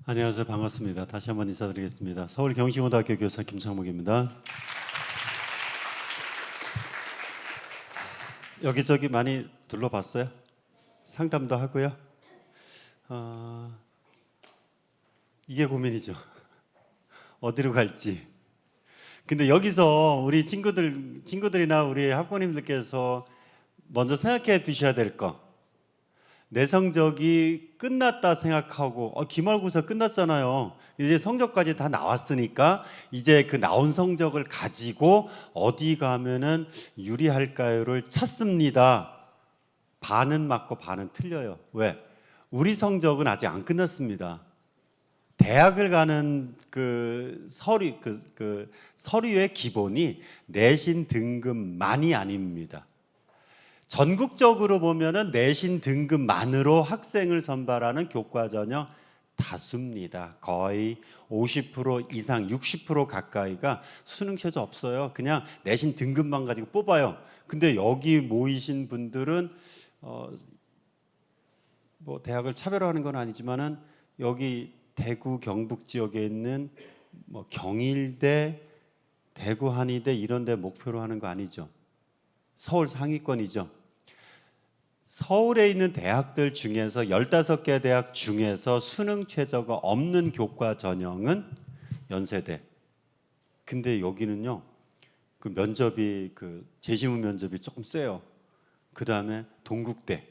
안녕하세요. 반갑습니다. 다시 한번 인사드리겠습니다. 서울 경신고등학교 교사 김창목입니다. 여기저기 많이 둘러봤어요? 상담도 하고요. 이게 고민이죠. 어디로 갈지. 근데 여기서 우리 친구들이나 우리 학부모님들께서 먼저 생각해 두셔야 될 거. 내 성적이 끝났다 생각하고 기말고사 끝났잖아요. 이제 성적까지 다 나왔으니까 이제 그 나온 성적을 가지고 어디 가면은 유리할까요를 찾습니다. 반은 맞고 반은 틀려요. 왜? 우리 성적은 아직 안 끝났습니다. 대학을 가는 그 서류의 기본이 내신 등급만이 아닙니다. 전국적으로 보면은 내신 등급만으로 학생을 선발하는 교과 전형 다수입니다. 거의 50% 이상, 60% 가까이가 수능 최저 없어요. 그냥 내신 등급만 가지고 뽑아요. 근데 여기 모이신 분들은 뭐 대학을 차별화하는 건 아니지만은 여기 대구 경북 지역에 있는 뭐 경일대, 대구 한의대 이런 데 목표로 하는 거 아니죠. 서울 상위권이죠. 서울에 있는 대학들 중에서 15개 대학 중에서 수능 최저가 없는 교과 전형은 연세대. 근데 여기는요, 그 면접이 그 재시문 면접이 조금 세요. 그 다음에 동국대,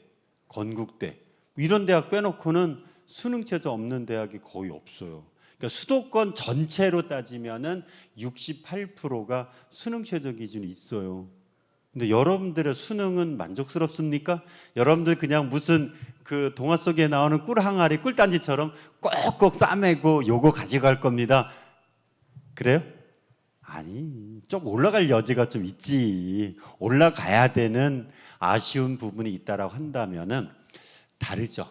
건국대 이런 대학 빼놓고는 수능 최저 없는 대학이 거의 없어요. 그러니까 수도권 전체로 따지면은 68%가 수능 최저 기준이 있어요. 근데 여러분들의 수능은 만족스럽습니까? 여러분들 그냥 무슨 그 동화 속에 나오는 꿀항아리 꿀단지처럼 꼭꼭 싸매고 요거 가져갈 겁니다. 그래요? 아니, 좀 올라갈 여지가 좀 있지. 올라가야 되는 아쉬운 부분이 있다라고 한다면은 다르죠.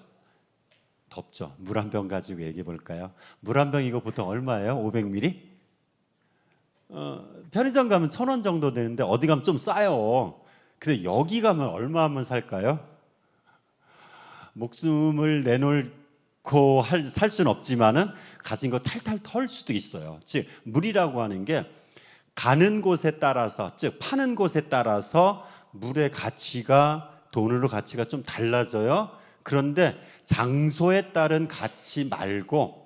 덥죠. 물 한 병 가지고 얘기해 볼까요? 물 한 병 이거 보통 얼마예요? 500ml? 편의점 가면 1,000원 정도 되는데 어디 가면 좀 싸요. 근데 여기 가면 얼마 하면 살까요? 목숨을 내놓고 살 수는 없지만은 가진 거 탈탈 털 수도 있어요. 즉 물이라고 하는 게 가는 곳에 따라서, 즉 파는 곳에 따라서 물의 가치가 돈으로 가치가 좀 달라져요. 그런데 장소에 따른 가치 말고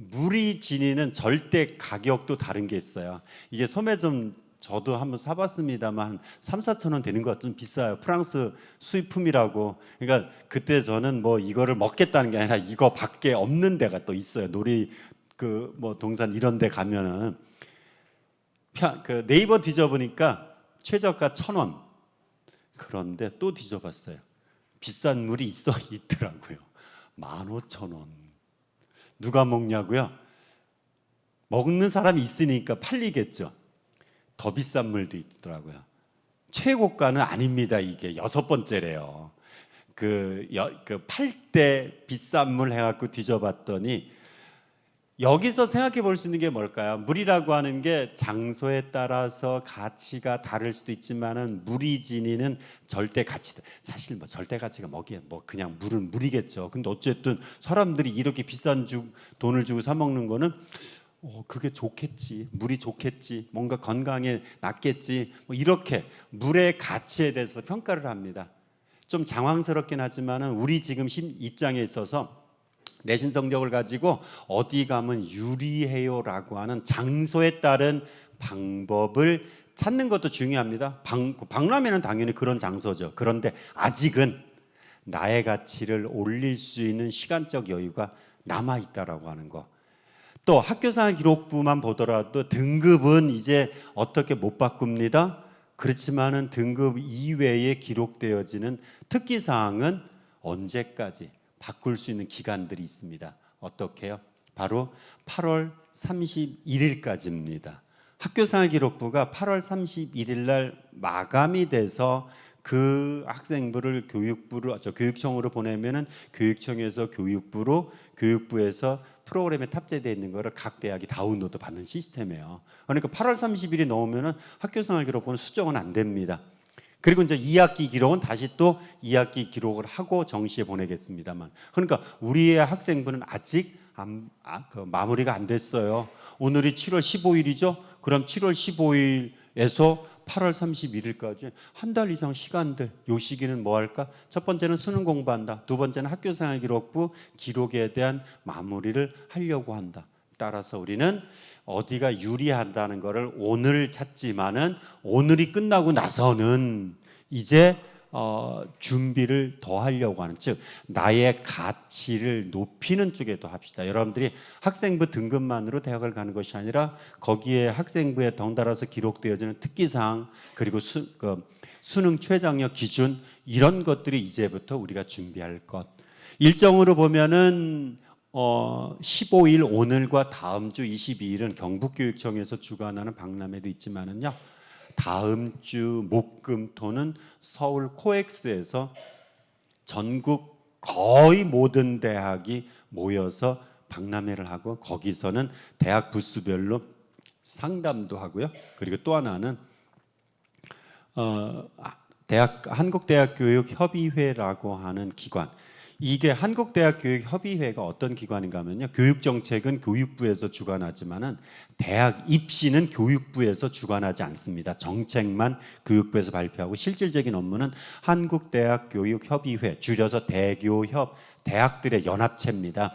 물이 지니는 절대 가격도 다른 게 있어요. 이게 소매점 저도 한번 사봤습니다만 3-4천 원 되는 것 좀 비싸요. 프랑스 수입품이라고. 그러니까 그때 저는 뭐 이거를 먹겠다는 게 아니라 이거밖에 없는 데가 또 있어요. 놀이 그 뭐 동산 이런 데 가면은 그 네이버 뒤져보니까 최저가 1,000원. 그런데 또 뒤져봤어요. 비싼 물이 있더라고요. 15,000원. 누가 먹냐고요? 먹는 사람이 있으니까 팔리겠죠. 더 비싼 물도 있더라고요. 최고가는 아닙니다. 이게 6번째래요. 팔 때 비싼 물 해갖고 뒤져봤더니 여기서 생각해 볼 수 있는 게 뭘까요? 물이라고 하는 게 장소에 따라서 가치가 다를 수도 있지만은 물이 지니는 절대 가치다. 사실 뭐 절대 가치가 뭐기에 뭐 그냥 물은 물이겠죠. 근데 어쨌든 사람들이 이렇게 비싼 돈을 주고 사 먹는 거는 그게 좋겠지. 물이 좋겠지. 뭔가 건강에 낫겠지. 뭐 이렇게 물의 가치에 대해서 평가를 합니다. 좀 장황스럽긴 하지만은 우리 지금 입장에 있어서 내신 성적을 가지고 어디 가면 유리해요라고 하는 장소에 따른 방법을 찾는 것도 중요합니다. 박람회는 당연히 그런 장소죠. 그런데 아직은 나의 가치를 올릴 수 있는 시간적 여유가 남아 있다라고 하는 거. 또 학교생활 기록부만 보더라도 등급은 이제 어떻게 못 바꿉니다. 그렇지만은 등급 이외에 기록되어지는 특기 사항은 언제까지 바꿀 수 있는 기간들이 있습니다. 어떻게요? 바로 8월 31일까지입니다. 학교생활기록부가 8월 31일 날 마감이 돼서 그 학생부를 교육청으로 보내면은 교육청에서 교육부에서 프로그램에 탑재되어 있는 거를 각 대학이 다운로드 받는 시스템이에요. 그러니까 8월 30일이 넘으면은 학교생활기록부는 수정은 안 됩니다. 그리고 이제 2학기 기록은 다시 또 2학기 기록을 하고 정시에 보내겠습니다만, 그러니까 우리의 학생부는 아직 마무리가 안 됐어요. 오늘이 7월 15일이죠. 그럼 7월 15일에서 8월 31일까지 한 달 이상 시간들, 요 시기는 뭐 할까? 첫 번째는 수능 공부한다. 두 번째는 학교생활 기록부 기록에 대한 마무리를 하려고 한다. 따라서 우리는 어디가 유리한다는 것을 오늘 찾지만은 오늘이 끝나고 나서는 이제 준비를 더 하려고 하는, 즉 나의 가치를 높이는 쪽에 더 합시다. 여러분들이 학생부 등급만으로 대학을 가는 것이 아니라 거기에 학생부에 덩달아서 기록되어지는 특기사항, 그리고 수능 최저학력 기준, 이런 것들이 이제부터 우리가 준비할 것. 일정으로 보면은 15일 오늘과 다음 주 22일은 경북교육청에서 주관하는 박람회도 있지만은요, 다음 주 목금토는 서울 코엑스에서 전국 거의 모든 대학이 모여서 박람회를 하고, 거기서는 대학 부스별로 상담도 하고요. 그리고 또 하나는 한국대학교육협의회라고 하는 기관. 이게 한국대학교육협의회가 어떤 기관인가 하면요, 교육정책은 교육부에서 주관하지만은 대학 입시는 교육부에서 주관하지 않습니다. 정책만 교육부에서 발표하고 실질적인 업무는 한국대학교육협의회, 줄여서 대교협, 대학들의 연합체입니다.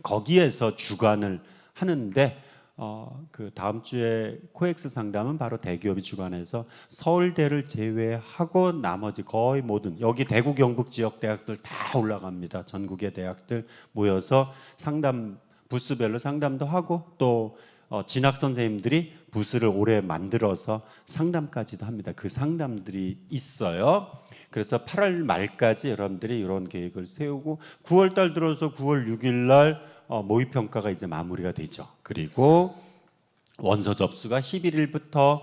거기에서 주관을 하는데 그 다음 주에 코엑스 상담은 바로 대기업이 주관해서 서울대를 제외하고 나머지 거의 모든, 여기 대구 경북 지역 대학들 다 올라갑니다. 전국의 대학들 모여서 상담, 부스별로 상담도 하고, 또 진학 선생님들이 부스를 올해 만들어서 상담까지도 합니다. 그 상담들이 있어요. 그래서 8월 말까지 여러분들이 이런 계획을 세우고 9월 달 들어서 9월 6일 날 모의평가가 이제 마무리가 되죠. 그리고 원서 접수가 11일부터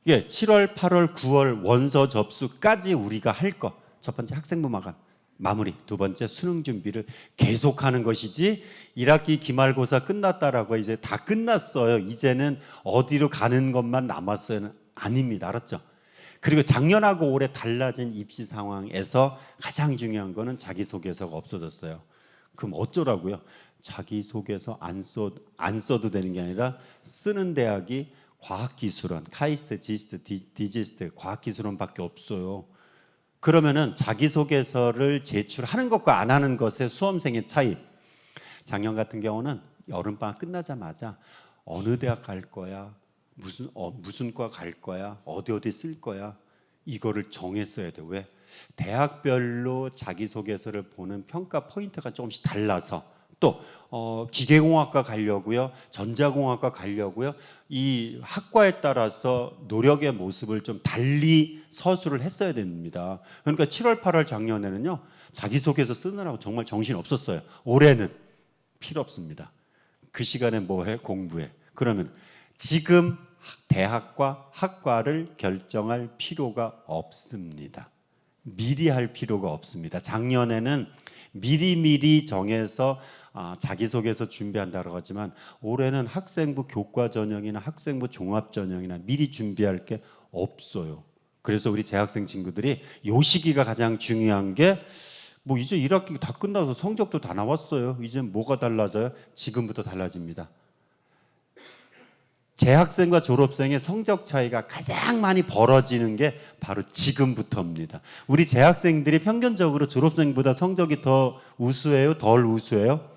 7월, 8월, 9월 원서 접수까지 우리가 할 것. 첫 번째 학생부 마감 마무리, 두 번째 수능 준비를 계속하는 것이지 1학기 기말고사 끝났다라고 이제 다 끝났어요, 이제는 어디로 가는 것만 남았어요는 아닙니다. 알았죠? 그리고 작년하고 올해 달라진 입시 상황에서 가장 중요한 거는 자기소개서가 없어졌어요. 그럼 어쩌라고요? 자기소개서 안 써도 되는 게 아니라 쓰는 대학이 과학기술원, 카이스트, 지스트, 디지스트, 과학기술원밖에 없어요. 그러면은 자기소개서를 제출하는 것과 안 하는 것의 수험생의 차이. 작년 같은 경우는 여름방학 끝나자마자 어느 대학 갈 거야, 무슨 과 갈 거야, 어디 쓸 거야, 이거를 정했어야 돼. 왜? 대학별로 자기소개서를 보는 평가 포인트가 조금씩 달라서, 또 기계공학과 가려고요, 전자공학과 가려고요, 이 학과에 따라서 노력의 모습을 좀 달리 서술을 했어야 됩니다. 그러니까 7월, 8월 작년에는요, 자기소개서 쓰느라고 정말 정신 없었어요. 올해는 필요 없습니다. 그 시간에 뭐해? 공부해. 그러면 지금 대학과 학과를 결정할 필요가 없습니다. 미리 할 필요가 없습니다. 작년에는 미리 정해서 자기소개서 준비한다고 하지만 올해는 학생부 교과 전형이나 학생부 종합 전형이나 미리 준비할 게 없어요. 그래서 우리 재학생 친구들이 이 시기가 가장 중요한 게, 뭐 이제 1학기 다 끝나서 성적도 다 나왔어요. 이제 뭐가 달라져요? 지금부터 달라집니다. 재학생과 졸업생의 성적 차이가 가장 많이 벌어지는 게 바로 지금부터입니다. 우리 재학생들이 평균적으로 졸업생보다 성적이 더 우수해요? 덜 우수해요?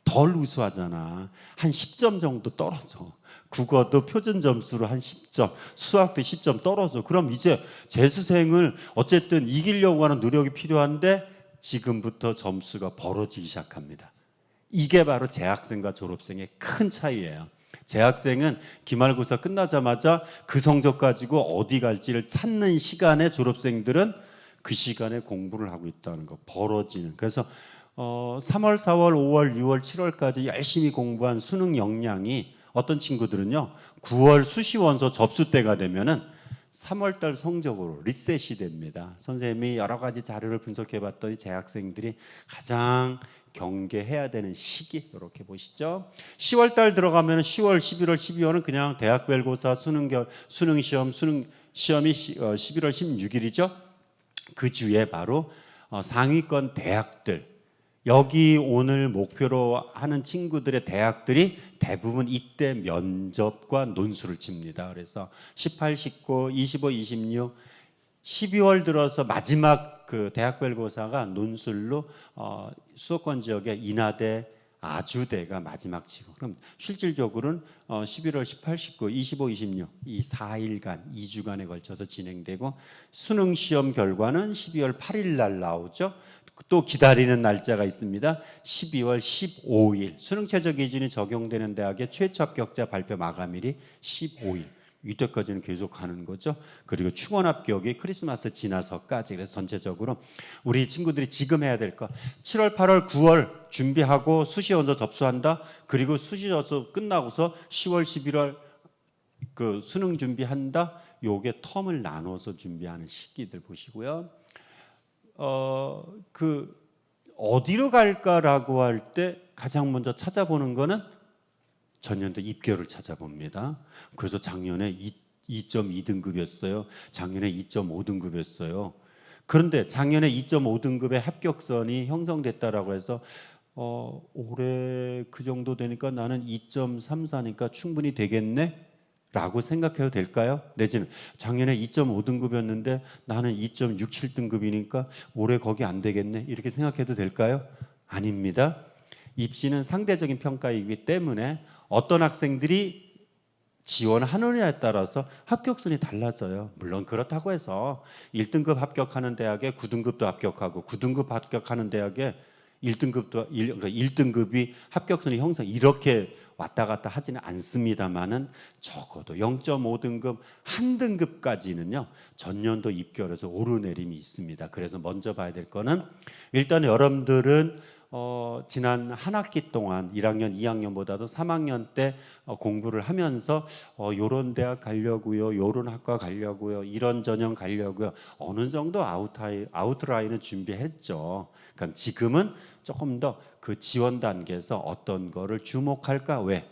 덜 우수하잖아. 한 10점 정도 떨어져. 국어도 표준 점수로 한 10점, 수학도 10점 떨어져. 그럼 이제 재수생을 어쨌든 이기려고 하는 노력이 필요한데 지금부터 점수가 벌어지기 시작합니다. 이게 바로 재학생과 졸업생의 큰 차이예요. 재학생은 기말고사 끝나자마자 그 성적 가지고 어디 갈지를 찾는 시간에, 졸업생들은 그 시간에 공부를 하고 있다는 거, 벌어지는. 그래서 3월, 4월, 5월, 6월, 7월까지 열심히 공부한 수능 역량이, 어떤 친구들은요 9월 수시원서 접수 때가 되면은 3월달 성적으로 리셋이 됩니다. 선생님이 여러 가지 자료를 분석해봤더니 재학생들이 가장 경계해야 되는 시기, 이렇게 보시죠. 10월달 들어가면 10월, 11월, 12월은 그냥 대학별고사, 수능시험, 수능시험이 11월 16일이죠. 그 주에 바로 상위권 대학들, 여기 오늘 목표로 하는 친구들의 대학들이 대부분 이때 면접과 논술을 칩니다. 그래서 18, 19, 25, 26, 12월 들어서 마지막 그 대학별고사가 논술로 수도권 지역의 인하대, 아주대가 마지막 치고, 그럼 실질적으로는 11월 18, 19, 25, 26 이 4일간 2주간에 걸쳐서 진행되고 수능 시험 결과는 12월 8일 날 나오죠. 또 기다리는 날짜가 있습니다. 12월 15일 수능 최저 기준이 적용되는 대학의 최초 합격자 발표 마감일이 15일. 이때까지는 계속 가는 거죠. 그리고 충원 합격이 크리스마스 지나서까지. 그래서 전체적으로 우리 친구들이 지금 해야 될 거 7월, 8월, 9월 준비하고 수시 원서 접수한다. 그리고 수시 접수 끝나고서 10월, 11월 그 수능 준비한다. 요게 텀을 나눠서 준비하는 시기들 보시고요. 그 어디로 갈까라고 할 때 가장 먼저 찾아보는 거는 전년도 입결을 찾아봅니다. 그래서 작년에 2.2등급이었어요. 작년에 2.5등급이었어요. 그런데 작년에 2.5등급의 합격선이 형성됐다라고 해서 올해 그 정도 되니까 나는 2.34니까 충분히 되겠네? 라고 생각해도 될까요? 내지는 작년에 2.5등급이었는데 나는 2.67등급이니까 올해 거기 안 되겠네? 이렇게 생각해도 될까요? 아닙니다. 입시는 상대적인 평가이기 때문에 어떤 학생들이 지원하느냐에 따라서 합격선이 달라져요. 물론 그렇다고 해서 1등급 합격하는 대학에 9등급도 합격하고 9등급 합격하는 대학에 1등급도 그러니까 1등급이 합격선이 형성 이렇게 왔다 갔다 하지는 않습니다만은 적어도 0.5등급 한 등급까지는요 전년도 입결에서 오르내림이 있습니다. 그래서 먼저 봐야 될 거는 일단 여러분들은 지난 한 학기 동안 1학년, 2학년보다도 3학년 때 공부를 하면서 요런 대학 가려고요, 요런 학과 가려고요, 이런 전형 가려고요 어느 정도 아웃라인은 준비했죠. 그러니까 지금은 조금 더 그 지원 단계에서 어떤 거를 주목할까? 왜?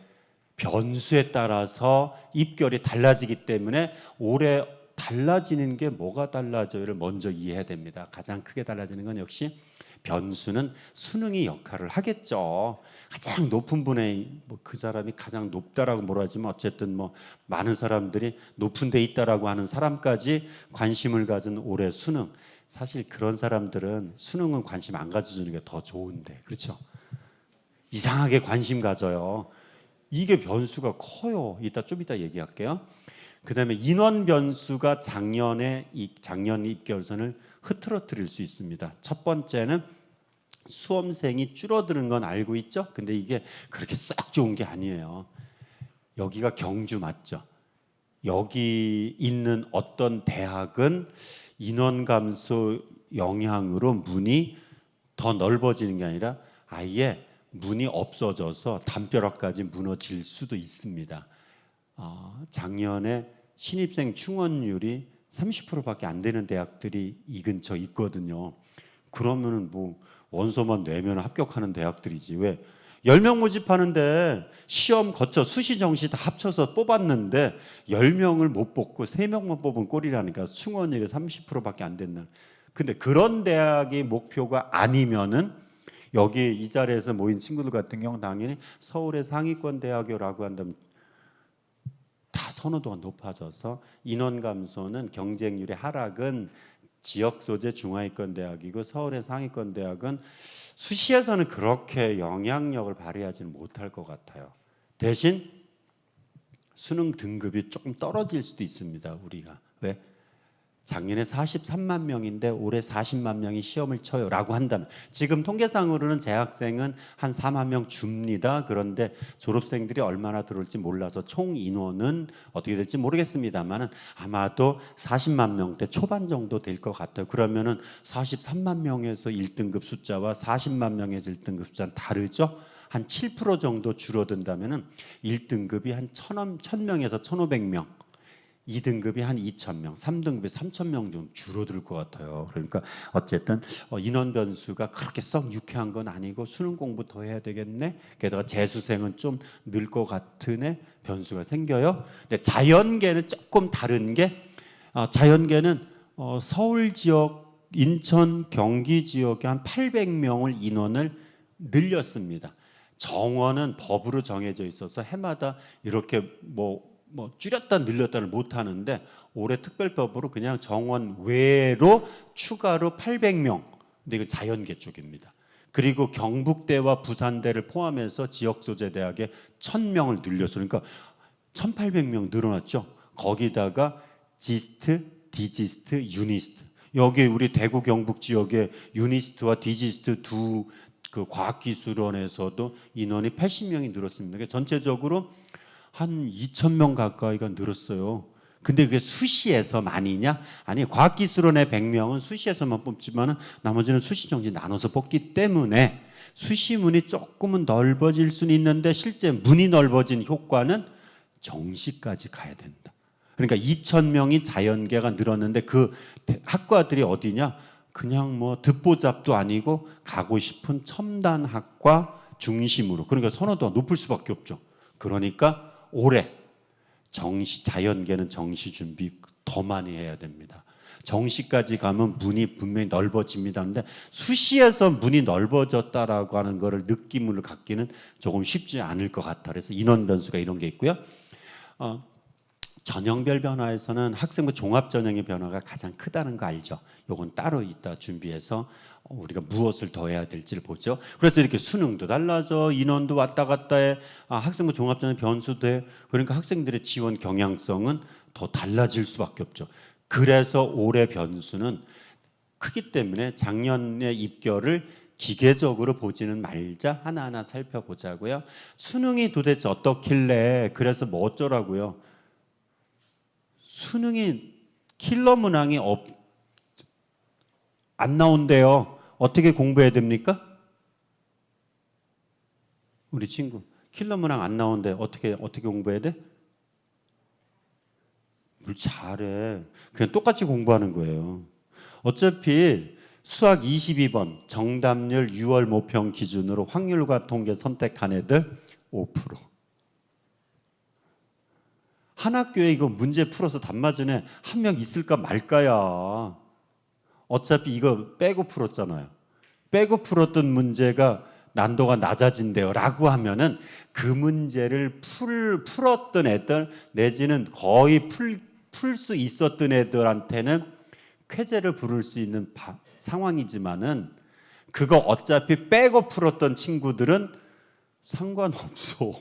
변수에 따라서 입결이 달라지기 때문에 올해 달라지는 게 뭐가 달라져요를 먼저 이해해야 됩니다. 가장 크게 달라지는 건 역시 변수는 수능이 역할을 하겠죠. 가장 높은 분의 그 사람이 가장 높다라고 뭐라 하지만 어쨌든 많은 사람들이 높은 데 있다라고 하는 사람까지 관심을 가진 올해 수능. 사실 그런 사람들은 수능은 관심 안 가져주는 게 더 좋은데, 그렇죠? 이상하게 관심 가져요. 이게 변수가 커요. 좀 이따 얘기할게요. 그다음에 인원 변수가 작년 입결선을 흐트러뜨릴 수 있습니다. 첫 번째는 수험생이 줄어드는 건 알고 있죠? 근데 이게 그렇게 썩 좋은 게 아니에요. 여기가 경주 맞죠? 여기 있는 어떤 대학은 인원 감소 영향으로 문이 더 넓어지는 게 아니라 아예 문이 없어져서 담벼락까지 무너질 수도 있습니다. 작년에 신입생 충원율이 30%밖에 안 되는 대학들이 이 근처 있거든요. 그러면은 원서만 내면 합격하는 대학들이지 왜 10명 모집하는데 시험 거쳐 수시 정시 다 합쳐서 뽑았는데 10명을 못 뽑고 3명만 뽑은 꼴이라니까. 충원율이 30%밖에 안 됐는. 근데 그런 대학이 목표가 아니면은 여기 이 자리에서 모인 친구들 같은 경우 당연히 서울의 상위권 대학이라고 한다면 다 선호도가 높아져서 인원 감소는 경쟁률의 하락은 지역 소재 중하위권 대학이고 서울의 상위권 대학은 수시에서는 그렇게 영향력을 발휘하지는 못할 것 같아요. 대신 수능 등급이 조금 떨어질 수도 있습니다. 우리가 왜? 작년에 43만 명인데 올해 40만 명이 시험을 쳐요라고 한다면 지금 통계상으로는 재학생은 한 4만 명 줍니다. 그런데 졸업생들이 얼마나 들어올지 몰라서 총 인원은 어떻게 될지 모르겠습니다만은 아마도 40만 명대 초반 정도 될 것 같아요. 그러면은 43만 명에서 1등급 숫자와 40만 명에서 1등급 숫자는 다르죠. 한 7% 정도 줄어든다면은 1등급이 한 1,000명에서 1,500명. 2등급이 한 2,000명, 3등급이 3,000명 좀 줄어들 것 같아요. 그러니까 어쨌든 인원 변수가 그렇게 썩 유쾌한 건 아니고 수능 공부 더 해야 되겠네. 게다가 재수생은 좀 늘 것 같으네. 변수가 생겨요. 근데 자연계는 조금 다른 게 자연계는 서울 지역 인천 경기 지역에 한 800명을 인원을 늘렸습니다. 정원은 법으로 정해져 있어서 해마다 이렇게 뭐 줄였다 늘렸다를 못 하는데 올해 특별법으로 그냥 정원 외로 추가로 800명. 근데 이거 자연계 쪽입니다. 그리고 경북대와 부산대를 포함해서 지역소재대학에 1000명을 늘려서 그러니까 1800명 늘어났죠. 거기다가 지스트, 디지스트, 유니스트. 여기 우리 대구 경북 지역에 유니스트와 디지스트 두 그 과학기술원에서도 인원이 80명이 늘었습니다. 그러니까 전체적으로 한 2,000명 가까이가 늘었어요. 근데 그게 수시에서 많이냐? 아니, 과학기술원의 100명은 수시에서만 뽑지만 나머지는 수시 정시 나눠서 뽑기 때문에 수시문이 조금은 넓어질 수는 있는데 실제 문이 넓어진 효과는 정시까지 가야 된다. 그러니까 2,000명이 자연계가 늘었는데 그 학과들이 어디냐? 그냥 뭐 듣보잡도 아니고 가고 싶은 첨단학과 중심으로. 그러니까 선호도가 높을 수밖에 없죠. 그러니까 올해 정시 자연계는 정시 준비 더 많이 해야 됩니다. 정시까지 가면 문이 분명히 넓어집니다. 근데 수시에서 문이 넓어졌다라고 하는 거를 느낌을 갖기는 조금 쉽지 않을 것 같아. 그래서 인원 변수가 이런 게 있고요. 전형별 변화에서는 학생부 종합 전형의 변화가 가장 크다는 거 알죠? 요건 따로 이따 준비해서 우리가 무엇을 더 해야 될지를 보죠. 그래서 이렇게 수능도 달라져, 인원도 왔다 갔다 해, 학생부 종합 전형 변수도 해. 그러니까 학생들의 지원 경향성은 더 달라질 수밖에 없죠. 그래서 올해 변수는 크기 때문에 작년의 입결을 기계적으로 보지는 말자. 하나하나 살펴보자고요. 수능이 도대체 어떻길래 그래서 뭐 어쩌라고요. 수능이 킬러 문항이 안 나온대요. 어떻게 공부해야 됩니까? 우리 친구 킬러 문항 안 나온대. 어떻게 공부해야 돼? 뭘 잘해. 그냥 똑같이 공부하는 거예요. 어차피 수학 22번 정답률 6월 모평 기준으로 확률과 통계 선택한 애들 5%. 한 학교에 이거 문제 풀어서 답 맞은 애 한 명 있을까 말까야. 어차피 이거 빼고 풀었잖아요. 빼고 풀었던 문제가 난도가 낮아진대요 라고 하면은 그 문제를 풀었던 애들 내지는 거의 풀 수 있었던 애들한테는 쾌재를 부를 수 있는 상황이지만은 그거 어차피 빼고 풀었던 친구들은 상관없어.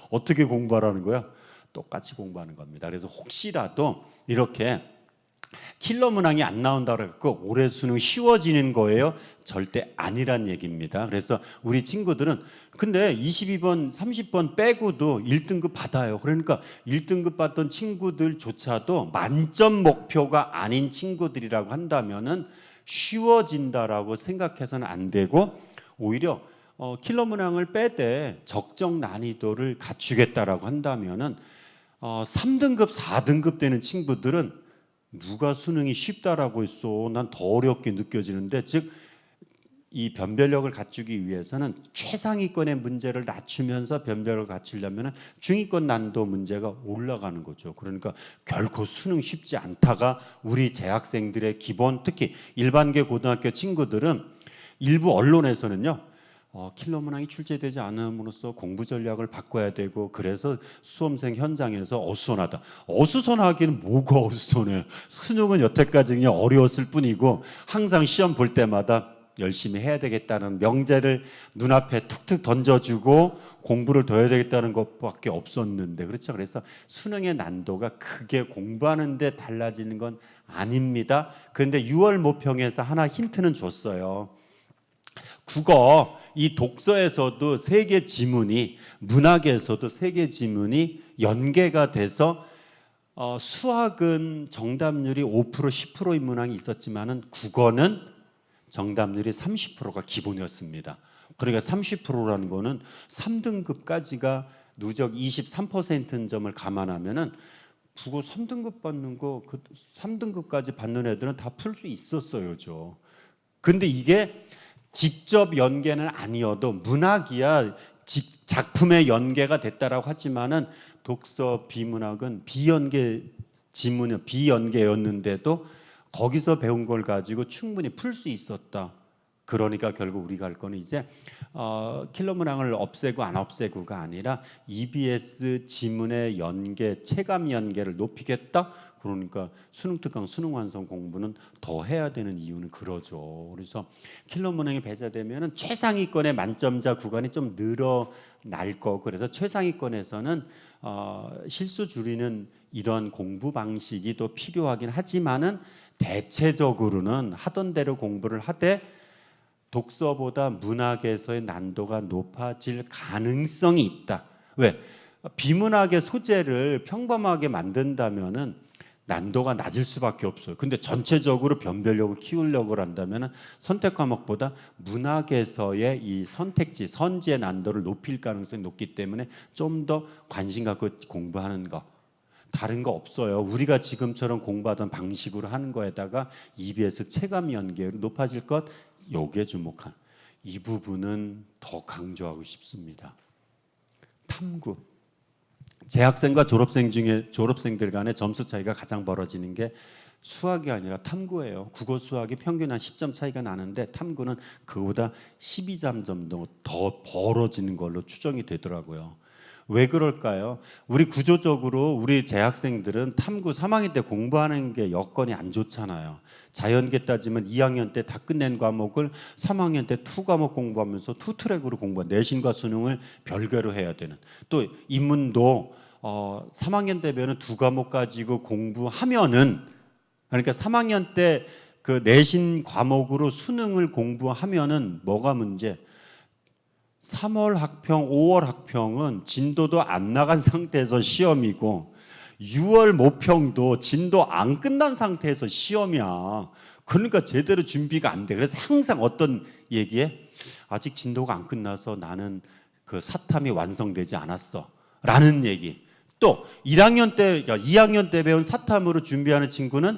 어떻게 공부하라는 거야? 똑같이 공부하는 겁니다. 그래서 혹시라도 이렇게 킬러 문항이 안 나온다고 해서 올해 수능 쉬워지는 거예요? 절대 아니란 얘기입니다. 그래서 우리 친구들은 근데 22번, 30번 빼고도 1등급 받아요. 그러니까 1등급 받던 친구들조차도 만점 목표가 아닌 친구들이라고 한다면은 쉬워진다라고 생각해서는 안 되고 오히려 킬러 문항을 빼되 적정 난이도를 갖추겠다라고 한다면은 3등급, 4등급 되는 친구들은 누가 수능이 쉽다라고 했어. 난 더 어렵게 느껴지는데 즉 이 변별력을 갖추기 위해서는 최상위권의 문제를 낮추면서 변별력을 갖추려면 중위권 난도 문제가 올라가는 거죠. 그러니까 결코 수능 쉽지 않다가 우리 재학생들의 기본 특히 일반계 고등학교 친구들은 일부 언론에서는요. 킬러 문항이 출제되지 않음으로써 공부 전략을 바꿔야 되고 그래서 수험생 현장에서 어수선하다. 어수선하기는 뭐가 어수선해. 수능은 여태까지 그냥 어려웠을 뿐이고 항상 시험 볼 때마다 열심히 해야 되겠다는 명제를 눈앞에 툭툭 던져주고 공부를 더 해야 되겠다는 것밖에 없었는데 그렇죠. 그래서 수능의 난도가 크게 공부하는 데 달라지는 건 아닙니다. 그런데 6월 모평에서 하나 힌트는 줬어요. 국어 이 독서에서도 세 개 지문이 문학에서도 세 개 지문이 연계가 돼서 수학은 정답률이 5% 10%인 문항이 있었지만은 국어는 정답률이 30%가 기본이었습니다. 그러니까 30%라는 거는 3등급까지가 누적 23%인 점을 감안하면은 국어 3등급 받는 거 그 3등급까지 받는 애들은 다 풀 수 있었어요, 저. 근데 이게 직접 연계는 아니어도 문학이야 작품의 연계가 됐다라고 하지만은 독서 비문학은 비연계 지문은 비연계였는데도 거기서 배운 걸 가지고 충분히 풀 수 있었다. 그러니까 결국 우리가 할 거는 이제 킬러 문항을 없애고 안 없애고가 아니라 EBS 지문의 연계, 체감 연계를 높이겠다. 그러니까 수능 특강, 수능 완성 공부는 더 해야 되는 이유는 그러죠. 그래서 킬러 문항이 배제되면은 최상위권의 만점자 구간이 좀 늘어날 거. 그래서 최상위권에서는 실수 줄이는 이런 공부 방식이 또 필요하긴 하지만은 대체적으로는 하던 대로 공부를 하되 독서보다 문학에서의 난도가 높아질 가능성이 있다. 왜? 비문학의 소재를 평범하게 만든다면은 난도가 낮을 수밖에 없어요. 근데 전체적으로 변별력을 키우려고 한다면은 선택 과목보다 문학에서의 이 선택지, 선지의 난도를 높일 가능성이 높기 때문에 좀 더 관심 갖고 공부하는 거. 다른 거 없어요. 우리가 지금처럼 공부하던 방식으로 하는 거에다가 EBS 체감 연계율이 높아질 것, 여기에 주목한 이 부분은 더 강조하고 싶습니다. 탐구. 재학생과 졸업생들 간의 점수 차이가 가장 벌어지는 게 수학이 아니라 탐구예요. 국어 수학이 평균 한 10점 차이가 나는데 탐구는 그보다 12점 정도 더 벌어지는 걸로 추정이 되더라고요. 왜 그럴까요? 우리 구조적으로 우리 재학생들은 탐구 3학년 때 공부하는 게 여건이 안 좋잖아요. 자연계 따지면 2학년 때 다 끝낸 과목을 3학년 때 2과목 공부하면서 2트랙으로 공부한 내신과 수능을 별개로 해야 되는, 또 인문도 3학년 때 배우는 2과목 가지고 공부하면은, 그러니까 3학년 때 그 내신 과목으로 수능을 공부하면은 뭐가 문제? 3월 학평, 5월 학평은 진도도 안 나간 상태에서 시험이고 6월 모평도 진도 안 끝난 상태에서 시험이야. 그러니까 제대로 준비가 안 돼. 그래서 항상 어떤 얘기에 아직 진도가 안 끝나서 나는 그 사탐이 완성되지 않았어 라는 얘기. 또 2학년 때 배운 사탐으로 준비하는 친구는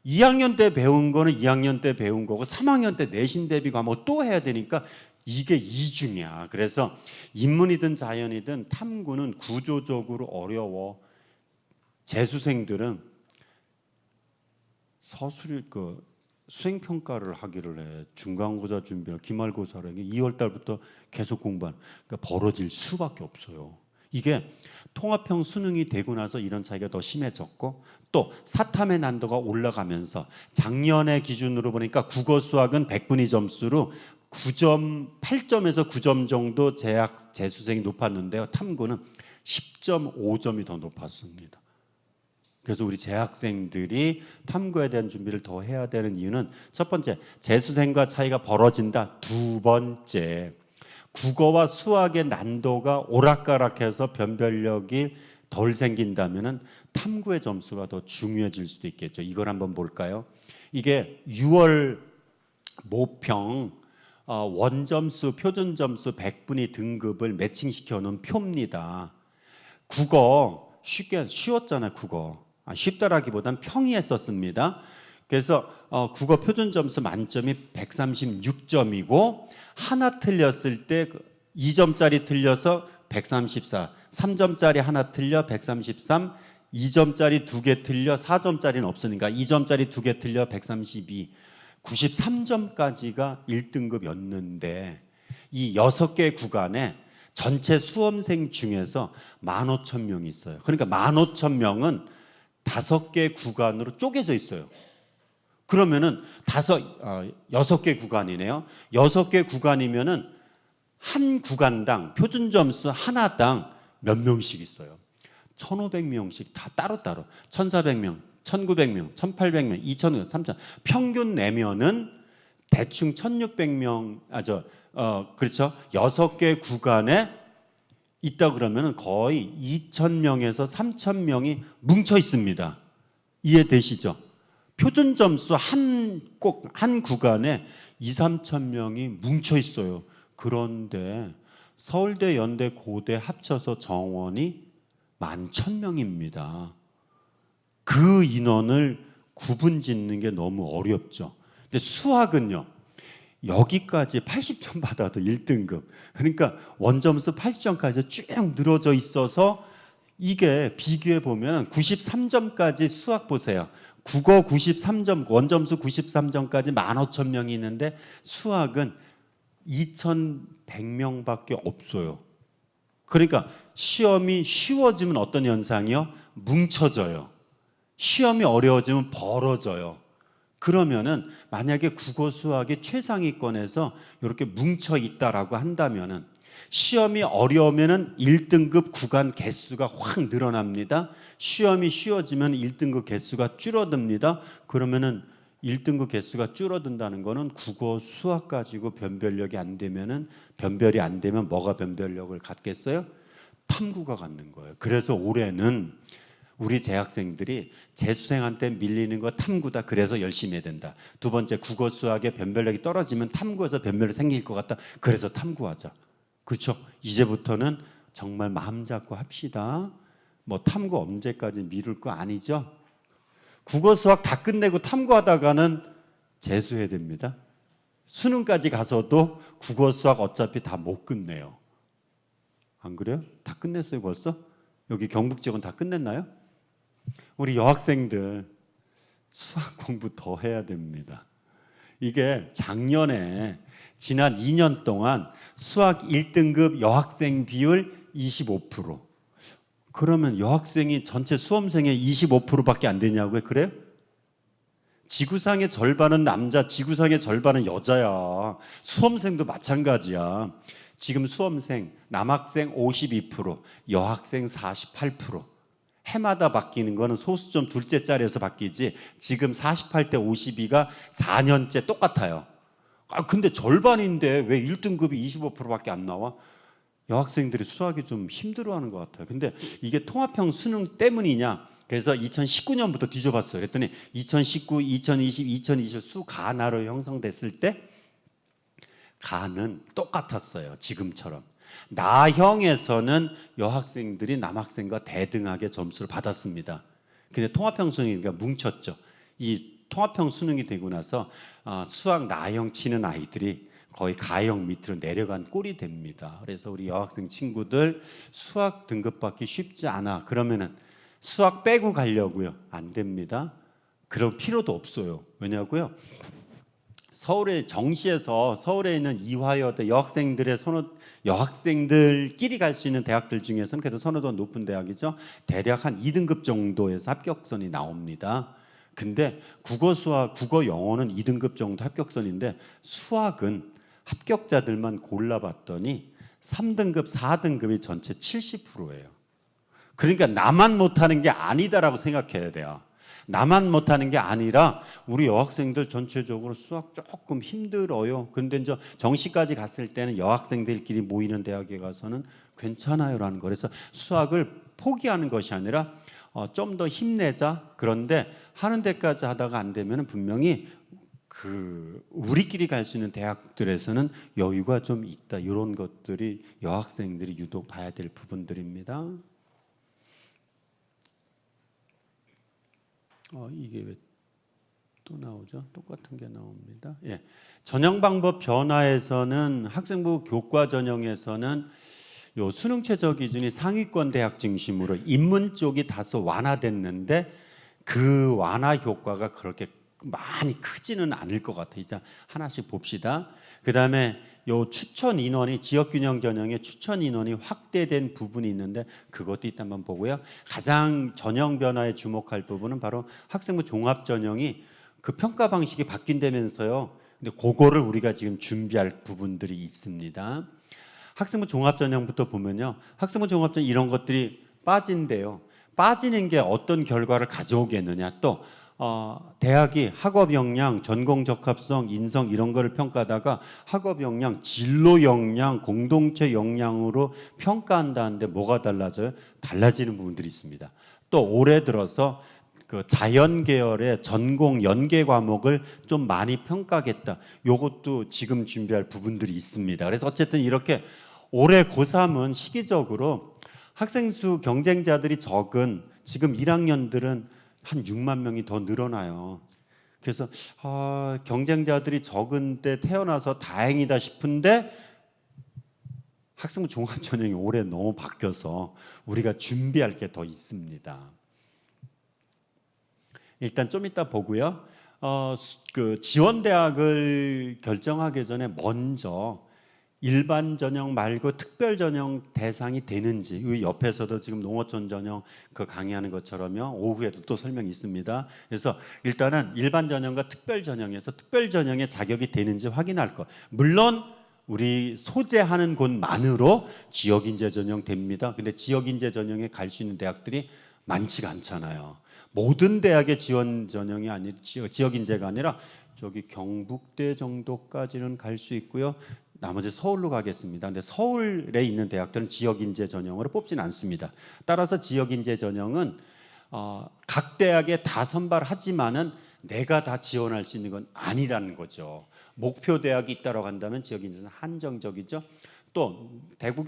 2학년 때 배운 거는 2학년 때 배운 거고 3학년 때 내신 대비 과목 또 해야 되니까 이게 이중이야. 그래서 인문이든 자연이든 탐구는 구조적으로 어려워. 재수생들은 서술일 수행 평가를 하기를 해. 중간고사 준비를 기말고사를 2월 달부터 계속 공부하는. 그러니까 벌어질 수밖에 없어요. 이게 통합형 수능이 되고 나서 이런 차이가 더 심해졌고, 또 사탐의 난도가 올라가면서 작년의 기준으로 보니까 국어 수학은 100분위 점수로 9점, 8점에서 9점 정도 재수생이 높았는데요. 탐구는 10.5점이 더 높았습니다. 그래서 우리 재학생들이 탐구에 대한 준비를 더 해야 되는 이유는 첫 번째, 재수생과 차이가 벌어진다. 두 번째, 국어와 수학의 난도가 오락가락해서 변별력이 덜 생긴다면은 탐구의 점수가 더 중요해질 수도 있겠죠. 이걸 한번 볼까요? 이게 6월 모평 원점수, 표준점수 100분위 등급을 매칭시켜 놓은 표입니다. 국어 쉬웠잖아요. 국어 쉽다라기보단 평이했었습니다. 그래서 국어 표준점수 만점이 136점이고 하나 틀렸을 때 2점짜리 틀려서 134, 3점짜리 하나 틀려 133, 2점짜리 2개 틀려 4점짜리는 없으니까 2점짜리 2개 틀려 132, 93점까지가 1등급이었는데 이 6개 구간에 전체 수험생 중에서 15,000명이 있어요. 그러니까 15,000명은 5개 구간으로 쪼개져 있어요. 그러면은 6개 구간이네요. 6개 구간이면은 한 구간당 표준 점수 하나당 몇 명씩 있어요. 1,500명씩 다 따로따로. 1,400명, 1,900명, 1,800명, 2,000명, 3,000. 평균 내면은 대충 1,600명, 그렇죠. 6개 구간에 있다 그러면 거의 2,000명에서 3,000명이 뭉쳐 있습니다. 이해되시죠? 표준 점수 한 구간에 2,000~3,000명이 뭉쳐 있어요. 그런데 서울대, 연대, 고대 합쳐서 정원이 11,000명입니다. 그 인원을 구분 짓는 게 너무 어렵죠. 근데 수학은요, 여기까지 80점 받아도 1등급. 그러니까 원점수 80점까지 쭉 늘어져 있어서 이게 비교해 보면 93점까지 수학 보세요. 국어 93점, 원점수 93점까지 15,000명이 있는데 수학은 2,100명밖에 없어요. 그러니까 시험이 쉬워지면 어떤 현상이요? 뭉쳐져요. 시험이 어려워지면 벌어져요. 그러면은 만약에 국어 수학이 최상위권에서 이렇게 뭉쳐 있다라고 한다면은 시험이 어려우면은 1등급 구간 개수가 확 늘어납니다. 시험이 쉬워지면 1등급 개수가 줄어듭니다. 그러면은 1등급 개수가 줄어든다는 거는 국어 수학 가지고 변별력이 안 되면은 변별이 안 되면 뭐가 변별력을 갖겠어요? 탐구가 갖는 거예요. 그래서 올해는 우리 재학생들이 재수생한테 밀리는 거 탐구다. 그래서 열심히 해야 된다. 두 번째, 국어 수학의 변별력이 떨어지면 탐구에서 변별이 생길 것 같다. 그래서 탐구하자. 그렇죠? 이제부터는 정말 마음 잡고 합시다. 뭐 탐구 언제까지 미룰 거 아니죠? 국어 수학 다 끝내고 탐구하다가는 재수해야 됩니다. 수능까지 가서도 국어 수학 어차피 다 못 끝내요. 안 그래요? 다 끝냈어요 벌써? 여기 경북 지역은 다 끝냈나요? 우리 여학생들 수학 공부 더 해야 됩니다. 이게 작년에 지난 2년 동안 수학 1등급 여학생 비율 25%. 그러면 여학생이 전체 수험생의 25%밖에 안 되냐고요? 그래요? 지구상의 절반은 남자, 지구상의 절반은 여자야. 수험생도 마찬가지야. 지금 수험생, 남학생 52%, 여학생 48%. 해마다 바뀌는 거는 소수점 둘째 자리에서 바뀌지 지금 48대 52가 4년째 똑같아요. 근데 절반인데 왜 1등급이 25%밖에 안 나와? 여학생들이 수학이 좀 힘들어하는 것 같아요. 근데 이게 통합형 수능 때문이냐? 그래서 2019년부터 뒤져봤어요. 그랬더니 2019, 2020, 2020 수가나로 형성됐을 때 가는 똑같았어요. 지금처럼. 나형에서는 여학생들이 남학생과 대등하게 점수를 받았습니다. 근데 통합형 수능이니까 뭉쳤죠. 이 통합형 수능이 되고 나서 수학 나형 치는 아이들이 거의 가형 밑으로 내려간 꼴이 됩니다. 그래서 우리 여학생 친구들 수학 등급 받기 쉽지 않아. 그러면은 수학 빼고 가려고요? 안 됩니다. 그럴 필요도 없어요. 왜냐고요? 서울의 정시에서 서울에 있는 이화여대 여학생들끼리 갈 수 있는 대학들 중에서는 그래도 선호도가 높은 대학이죠. 대략 한 2등급 정도에서 합격선이 나옵니다. 근데 국어 수학, 국어 영어는 2등급 정도 합격선인데 수학은 합격자들만 골라봤더니 3등급, 4등급이 전체 70%예요. 그러니까 나만 못하는 게 아니다라고 생각해야 돼요. 나만 못하는 게 아니라 우리 여학생들 전체적으로 수학 조금 힘들어요. 근데 이제 정시까지 갔을 때는 여학생들끼리 모이는 대학에 가서는 괜찮아요라는 거. 그래서 수학을 포기하는 것이 아니라 좀 더 힘내자. 그런데 하는 데까지 하다가 안 되면 분명히 우리끼리 갈 수 있는 대학들에서는 여유가 좀 있다. 이런 것들이 여학생들이 유독 봐야 될 부분들입니다. 이게 왜 또 나오죠? 똑같은 게 나옵니다. 예. 전형 방법 변화에서는 학생부 교과 전형에서는 요 수능 최저 기준이 상위권 대학 중심으로 인문 쪽이 다소 완화됐는데 그 완화 효과가 그렇게 많이 크지는 않을 것 같아요. 이제 하나씩 봅시다. 그다음에 요 추천 인원이 지역균형 전형의 추천 인원이 확대된 부분이 있는데 그것도 이따 한번 보고요. 가장 전형 변화에 주목할 부분은 바로 학생부 종합 전형이 그 평가 방식이 바뀐다면서요. 근데 그거를 우리가 지금 준비할 부분들이 있습니다. 학생부 종합 전형부터 보면요. 학생부 종합 전형 이런 것들이 빠진대요. 빠지는 게 어떤 결과를 가져오겠느냐. 또 대학이 학업 역량, 전공 적합성, 인성 이런 거를 평가하다가 학업 역량, 진로 역량, 공동체 역량으로 평가한다는데 뭐가 달라져요? 달라지는 부분들이 있습니다. 또 올해 들어서 그 자연 계열의 전공 연계 과목을 좀 많이 평가하겠다. 요것도 지금 준비할 부분들이 있습니다. 그래서 어쨌든 이렇게 올해 고3은 시기적으로 학생 수 경쟁자들이 적은 지금 1학년들은 한 6만 명이 더 늘어나요. 그래서 경쟁자들이 적은 때 태어나서 다행이다 싶은데 학생부 종합전형이 올해 너무 바뀌어서 우리가 준비할 게 더 있습니다. 일단 좀 이따 보고요. 그 지원 대학을 결정하기 전에 먼저 일반 전형 말고 특별 전형 대상이 되는지, 이 옆에서도 지금 농어촌 전형 그 강의하는 것처럼요, 오후에도 또 설명이 있습니다. 그래서 일단은 일반 전형과 특별 전형에서 특별 전형의 자격이 되는지 확인할 것. 물론 우리 소재하는 곳만으로 지역인재 전형 됩니다. 근데 지역인재 전형에 갈 수 있는 대학들이 많지가 않잖아요. 모든 대학의 지원 전형이 아니 지역인재가 아니라 저기 경북대 정도까지는 갈 수 있고요. 나머지 서울로 가겠습니다. 근데 서울에 있는 대학들은 지역인재 전형으로 뽑지는 않습니다. 따라서 지역인재 전형은 각 대학에 다 선발하지만은 내가 다 지원할 수 있는 건 아니라는 거죠. 목표 대학이 있다고 한다면 지역인재는 한정적이죠. 또 대구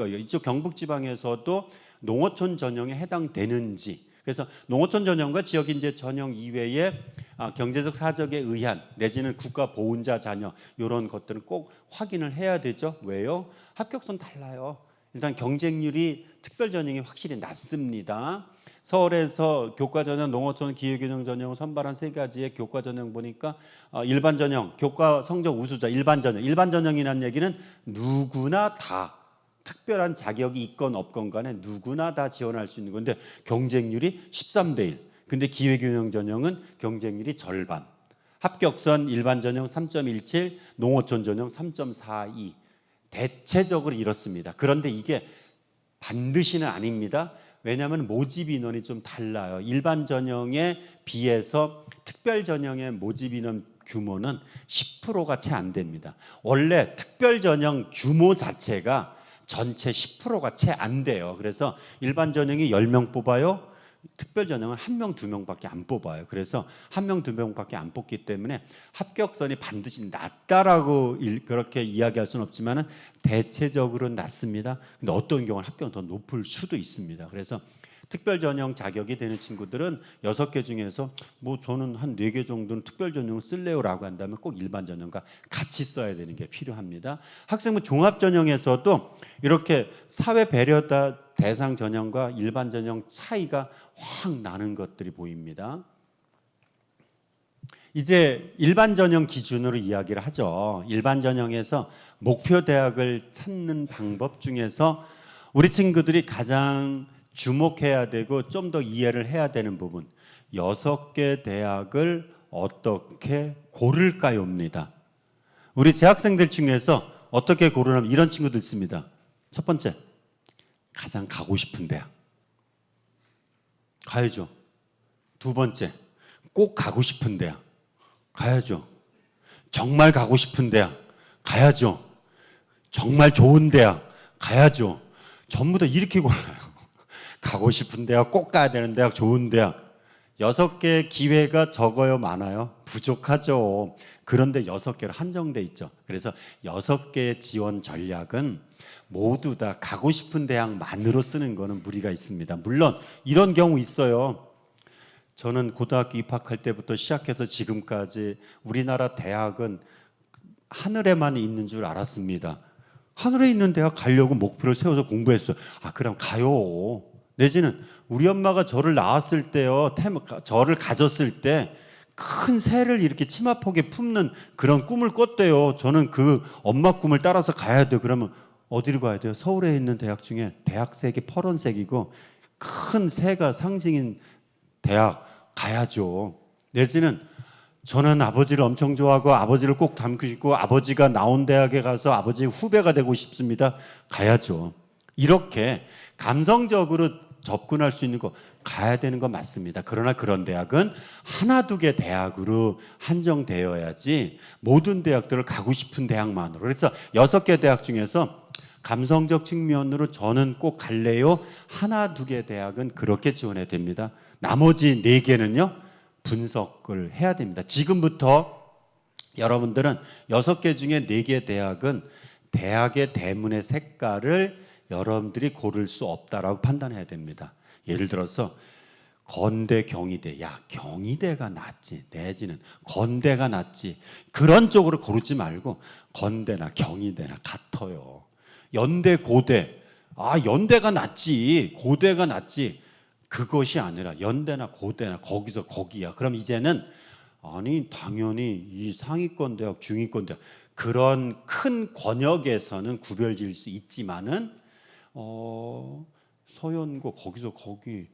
이쪽 경북 지방에서도 농어촌 전형에 해당되는지, 그래서 농어촌 전형과 지역인재 전형 이외에 경제적 사정에 의한 내지는 국가 보훈자 자녀 이런 것들은 꼭 확인을 해야 되죠. 왜요? 합격선 달라요. 일단 경쟁률이 특별 전형이 확실히 낮습니다. 서울에서 교과 전형, 농어촌, 기후균형 전형 선발한 세 가지의 교과 전형 보니까 일반 전형, 교과 성적 우수자, 일반 전형이라는 얘기는 누구나 다 특별한 자격이 있건 없건 간에 누구나 다 지원할 수 있는 건데 경쟁률이 13대 1. 근데 기회균형 전형은 경쟁률이 절반. 합격선 일반 전형 3.17, 농어촌 전형 3.42. 대체적으로 이렇습니다. 그런데 이게 반드시는 아닙니다. 왜냐하면 모집 인원이 좀 달라요. 일반 전형에 비해서 특별 전형의 모집 인원 규모는 10%가 채 안 됩니다. 원래 특별 전형 규모 자체가 전체 10%가 채 안 돼요. 그래서 일반 전형이 10명 뽑아요. 특별 전형은 1명, 2명밖에 안 뽑아요. 그래서 1명, 2명밖에 안 뽑기 때문에 합격선이 반드시 낮다라고 그렇게 이야기할 수는 없지만은 대체적으로 낮습니다. 근데 어떤 경우는 합격은 더 높을 수도 있습니다. 그래서 특별 전형 자격이 되는 친구들은 6개 중에서 뭐 저는 한 4개 정도는 특별 전형을 쓸래요라고 한다면 꼭 일반 전형과 같이 써야 되는 게 필요합니다. 학생부 종합 전형에서도 이렇게 사회 배려다 대상 전형과 일반 전형 차이가 확 나는 것들이 보입니다. 이제 일반 전형 기준으로 이야기를 하죠. 일반 전형에서 목표 대학을 찾는 방법 중에서 우리 친구들이 가장 주목해야 되고 좀 더 이해를 해야 되는 부분, 6개 대학을 어떻게 고를까요입니다. 우리 재학생들 중에서 어떻게 고르냐면 이런 친구들 있습니다. 첫 번째, 가장 가고 싶은 대학 가야죠. 두 번째, 꼭 가고 싶은 대학 가야죠. 정말 가고 싶은 대학 가야죠. 정말 좋은 대학 가야죠. 전부 다 이렇게 골라요. 가고 싶은 대학, 꼭 가야 되는 대학, 좋은 대학. 6개 기회가 적어요, 많아요? 부족하죠. 그런데 6개로 한정돼 있죠. 그래서 6개의 지원 전략은 모두 다 가고 싶은 대학만으로 쓰는 거는 무리가 있습니다. 물론 이런 경우 있어요. 저는 고등학교 입학할 때부터 시작해서 지금까지 우리나라 대학은 하늘에만 있는 줄 알았습니다. 하늘에 있는 대학 가려고 목표를 세워서 공부했어요. 그럼 가요. 내지는 우리 엄마가 저를 낳았을 때요, 저를 가졌을 때 큰 새를 이렇게 치마폭에 품는 그런 꿈을 꿨대요. 저는 그 엄마 꿈을 따라서 가야 돼요. 그러면 어디로 가야 돼요? 서울에 있는 대학 중에 대학색이 파란색이고 큰 새가 상징인 대학 가야죠. 내지는 저는 아버지를 엄청 좋아하고 아버지를 꼭 닮고 싶고 아버지가 나온 대학에 가서 아버지의 후배가 되고 싶습니다. 가야죠. 이렇게 감성적으로 접근할 수 있는 거 가야 되는 거 맞습니다. 그러나 그런 대학은 하나 두 개 대학으로 한정되어야지 모든 대학들을 가고 싶은 대학만으로. 그래서 6개 대학 중에서 감성적 측면으로 저는 꼭 갈래요. 하나 두 개 대학은 그렇게 지원해야 됩니다. 나머지 4개는요 분석을 해야 됩니다. 지금부터 여러분들은 6개 중에 4개 대학은 대학의 대문의 색깔을 여러분들이 고를 수 없다라고 판단해야 됩니다. 예를 들어서 건대, 경희대, 야 경희대가 낫지 내지는 건대가 낫지, 그런 쪽으로 고르지 말고 건대나 경희대나 같아요. 연대 고대, 연대가 낫지 고대가 낫지, 그것이 아니라 연대나 고대나 거기서 거기야. 그럼 이제는 아니 당연히 이 상위권 대학, 중위권 대학 그런 큰 권역에서는 구별질 수 있지만은 서연고 거기서 거기,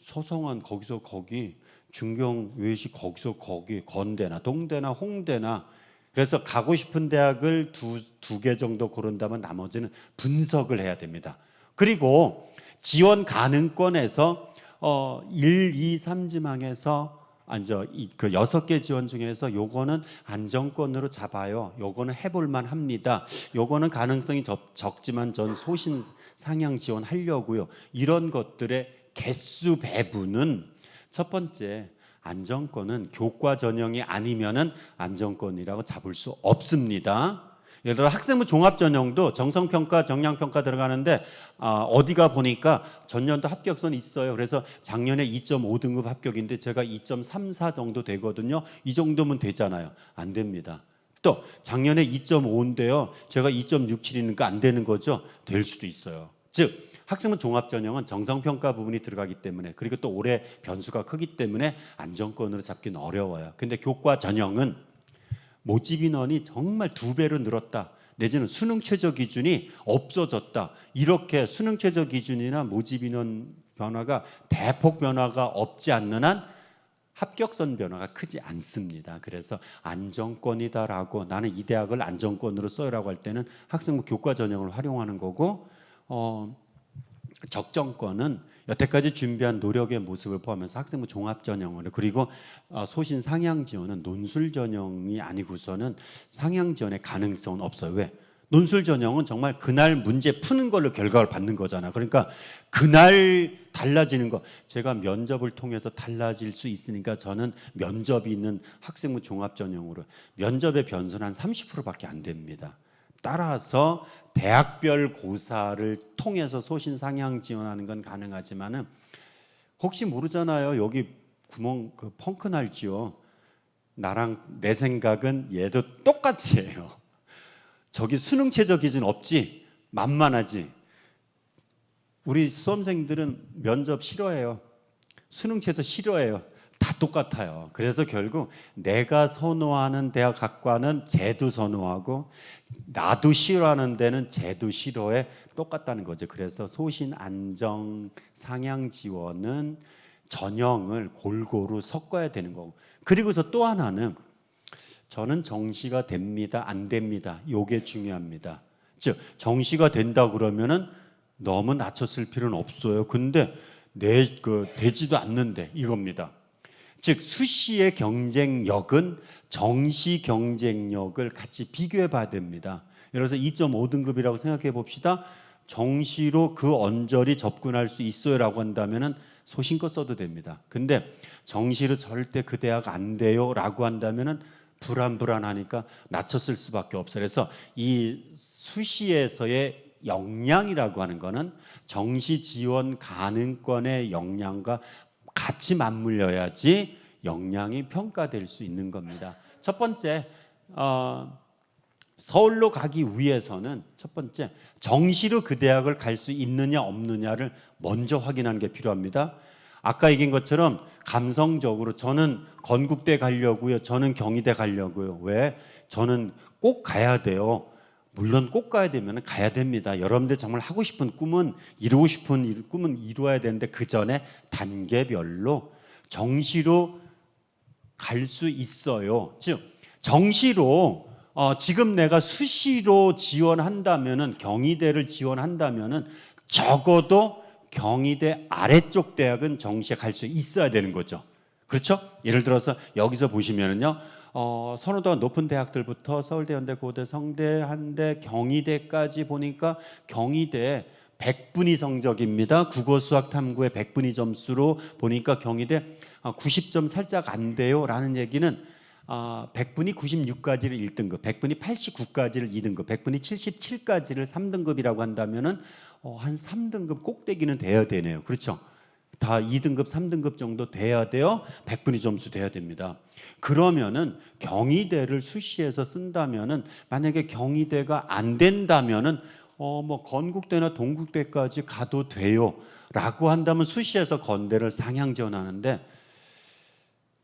서성한 거기서 거기, 중경 외시 거기서 거기, 건대나 동대나 홍대나, 그래서 가고 싶은 대학을 두 개 정도 고른다면 나머지는 분석을 해야 됩니다. 그리고 지원 가능권에서 1, 2, 3지망에서 그 6개 지원 중에서 요거는 안정권으로 잡아요. 요거는 해볼만 합니다. 요거는 가능성이 적지만 전 소신 상향 지원하려고요. 이런 것들의 개수 배분은 첫 번째, 안정권은 교과 전형이 아니면은 안정권이라고 잡을 수 없습니다. 예를 들어 학생부 종합 전형도 정성평가, 정량평가 들어가는데 어디가 보니까 전년도 합격선이 있어요. 그래서 작년에 2.5등급 합격인데 제가 2.34 정도 되거든요. 이 정도면 되잖아요. 안 됩니다. 또 작년에 2.5인데요. 제가 2.67이니까 안 되는 거죠. 될 수도 있어요. 즉 학생부 종합 전형은 정성평가 부분이 들어가기 때문에, 그리고 또 올해 변수가 크기 때문에 안정권으로 잡기는 어려워요. 근데 교과 전형은 모집 인원이 정말 2배로 늘었다, 내지는 수능 최저 기준이 없어졌다, 이렇게 수능 최저 기준이나 모집 인원 변화가 대폭 변화가 없지 않는 한 합격선 변화가 크지 않습니다. 그래서 안정권이다라고, 나는 이 대학을 안정권으로 써요라고 할 때는 학생부 교과 전형을 활용하는 거고, 적정권은 여태까지 준비한 노력의 모습을 포함해서 학생부 종합 전형으로, 그리고 소신 상향 지원은 논술 전형이 아니고서는 상향 지원의 가능성은 없어요. 왜? 논술 전형은 정말 그날 문제 푸는 걸로 결과를 받는 거잖아. 그러니까 그날 달라지는 거, 제가 면접을 통해서 달라질 수 있으니까 저는 면접이 있는 학생부 종합 전형으로, 면접의 변수는 한 30%밖에 안 됩니다. 따라서 대학별 고사를 통해서 소신 상향 지원하는 건 가능하지만은 혹시 모르잖아요. 여기 구멍 펑크 날지요. 나랑 내 생각은 얘도 똑같이 해요. 저기 수능 최저 기준 없지? 만만하지? 우리 수험생들은 면접 싫어해요. 수능 최저 싫어해요. 다 똑같아요. 그래서 결국 내가 선호하는 대학 학과는 쟤도 선호하고 나도 싫어하는 데는 쟤도 싫어해, 똑같다는 거죠. 그래서 소신 안정 상향 지원은 전형을 골고루 섞어야 되는 거고, 그리고서 또 하나는 저는 정시가 됩니다, 안 됩니다, 이게 중요합니다. 즉 정시가 된다 그러면은 너무 낮췄을 필요는 없어요. 근데 되지도 않는데 이겁니다. 즉 수시의 경쟁력은 정시 경쟁력을 같이 비교해 봐야 됩니다. 예를 들어서 2.5등급이라고 생각해 봅시다. 정시로 그 언저리 접근할 수 있어요라고 한다면은 소신껏 써도 됩니다. 근데 정시로 절대 그 대학 안 돼요라고 한다면은 불안하니까 낮췄을 수밖에 없어요. 그래서 이 수시에서의 역량이라고 하는 거는 정시 지원 가능권의 역량과 같이 맞물려야지 역량이 평가될 수 있는 겁니다. 첫 번째, 서울로 가기 위해서는 첫 번째, 정시로 그 대학을 갈 수 있느냐 없느냐를 먼저 확인하는 게 필요합니다. 아까 얘기한 것처럼 감성적으로 저는 건국대 가려고요, 저는 경희대 가려고요. 왜? 저는 꼭 가야 돼요. 물론 꼭 가야 되면 가야 됩니다. 여러분들 정말 하고 싶은 꿈은, 이루고 싶은 꿈은 이루어야 되는데 그 전에 단계별로 정시로 갈 수 있어요. 즉 정시로 지금 내가 수시로 지원한다면은, 경희대를 지원한다면은 적어도 경희대 아래쪽 대학은 정시에 갈 수 있어야 되는 거죠. 그렇죠? 예를 들어서 여기서 보시면은요, 선호도가 높은 대학들부터 서울대, 연대, 고대, 성대, 한대, 경희대까지 보니까 경희대 100분위 성적입니다. 국어, 수학, 탐구의 100분위 점수로 보니까 경희대 90점 살짝 안 돼요라는 얘기는 100분위 96까지를 1등급, 100분위 89까지를 2등급, 100분위 77까지를 3등급이라고 한다면은 한 3등급 꼭대기는 돼야 되네요. 그렇죠? 다 2등급, 3등급 정도 돼야 돼요. 100분위 점수 돼야 됩니다. 그러면은 경희대를 수시에서 쓴다면은, 만약에 경희대가 안 된다면은 뭐 건국대나 동국대까지 가도 돼요라고 한다면 수시에서 건대를 상향 지원하는데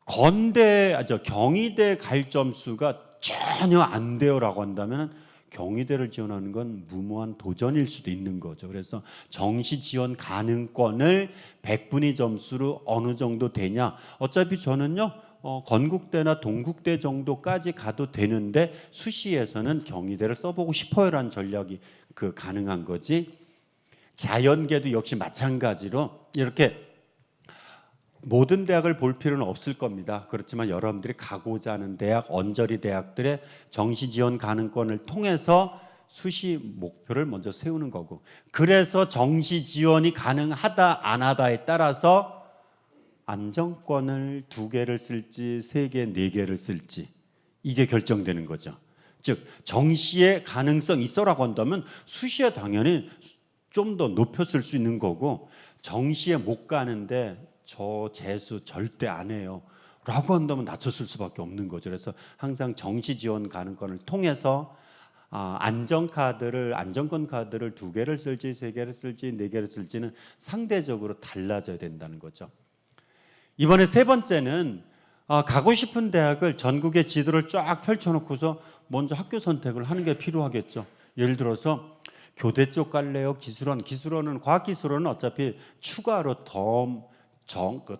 경희대 갈 점수가 전혀 안 돼요라고 한다면 경희대를 지원하는 건 무모한 도전일 수도 있는 거죠. 그래서 정시 지원 가능권을 100분위 점수로 어느 정도 되냐? 어차피 저는요 건국대나 동국대 정도까지 가도 되는데 수시에서는 경희대를 써보고 싶어요라는 전략이 가능한 거지. 자연계도 역시 마찬가지로 이렇게 모든 대학을 볼 필요는 없을 겁니다. 그렇지만 여러분들이 가고자 하는 대학, 언저리 대학들의 정시 지원 가능권을 통해서 수시 목표를 먼저 세우는 거고, 그래서 정시 지원이 가능하다 안 하다에 따라서 안정권을 2개를 쓸지 3개, 4개를 쓸지 이게 결정되는 거죠. 즉 정시의 가능성 있어라고 한다면 수시에 당연히 좀 더 높였을 수 있는 거고, 정시에 못 가는데 저 재수 절대 안 해요 라고 한다면 낮췄을 수밖에 없는 거죠. 그래서 항상 정시 지원 가능권을 통해서 안정권 카드를 2개를 쓸지 3개를 쓸지 4개를 쓸지는 상대적으로 달라져야 된다는 거죠. 이번에 3번째는 가고 싶은 대학을 전국의 지도를 쫙 펼쳐놓고서 먼저 학교 선택을 하는 게 필요하겠죠. 예를 들어서 교대 쪽 갈래요? 기술원은 과학기술원은 어차피 추가로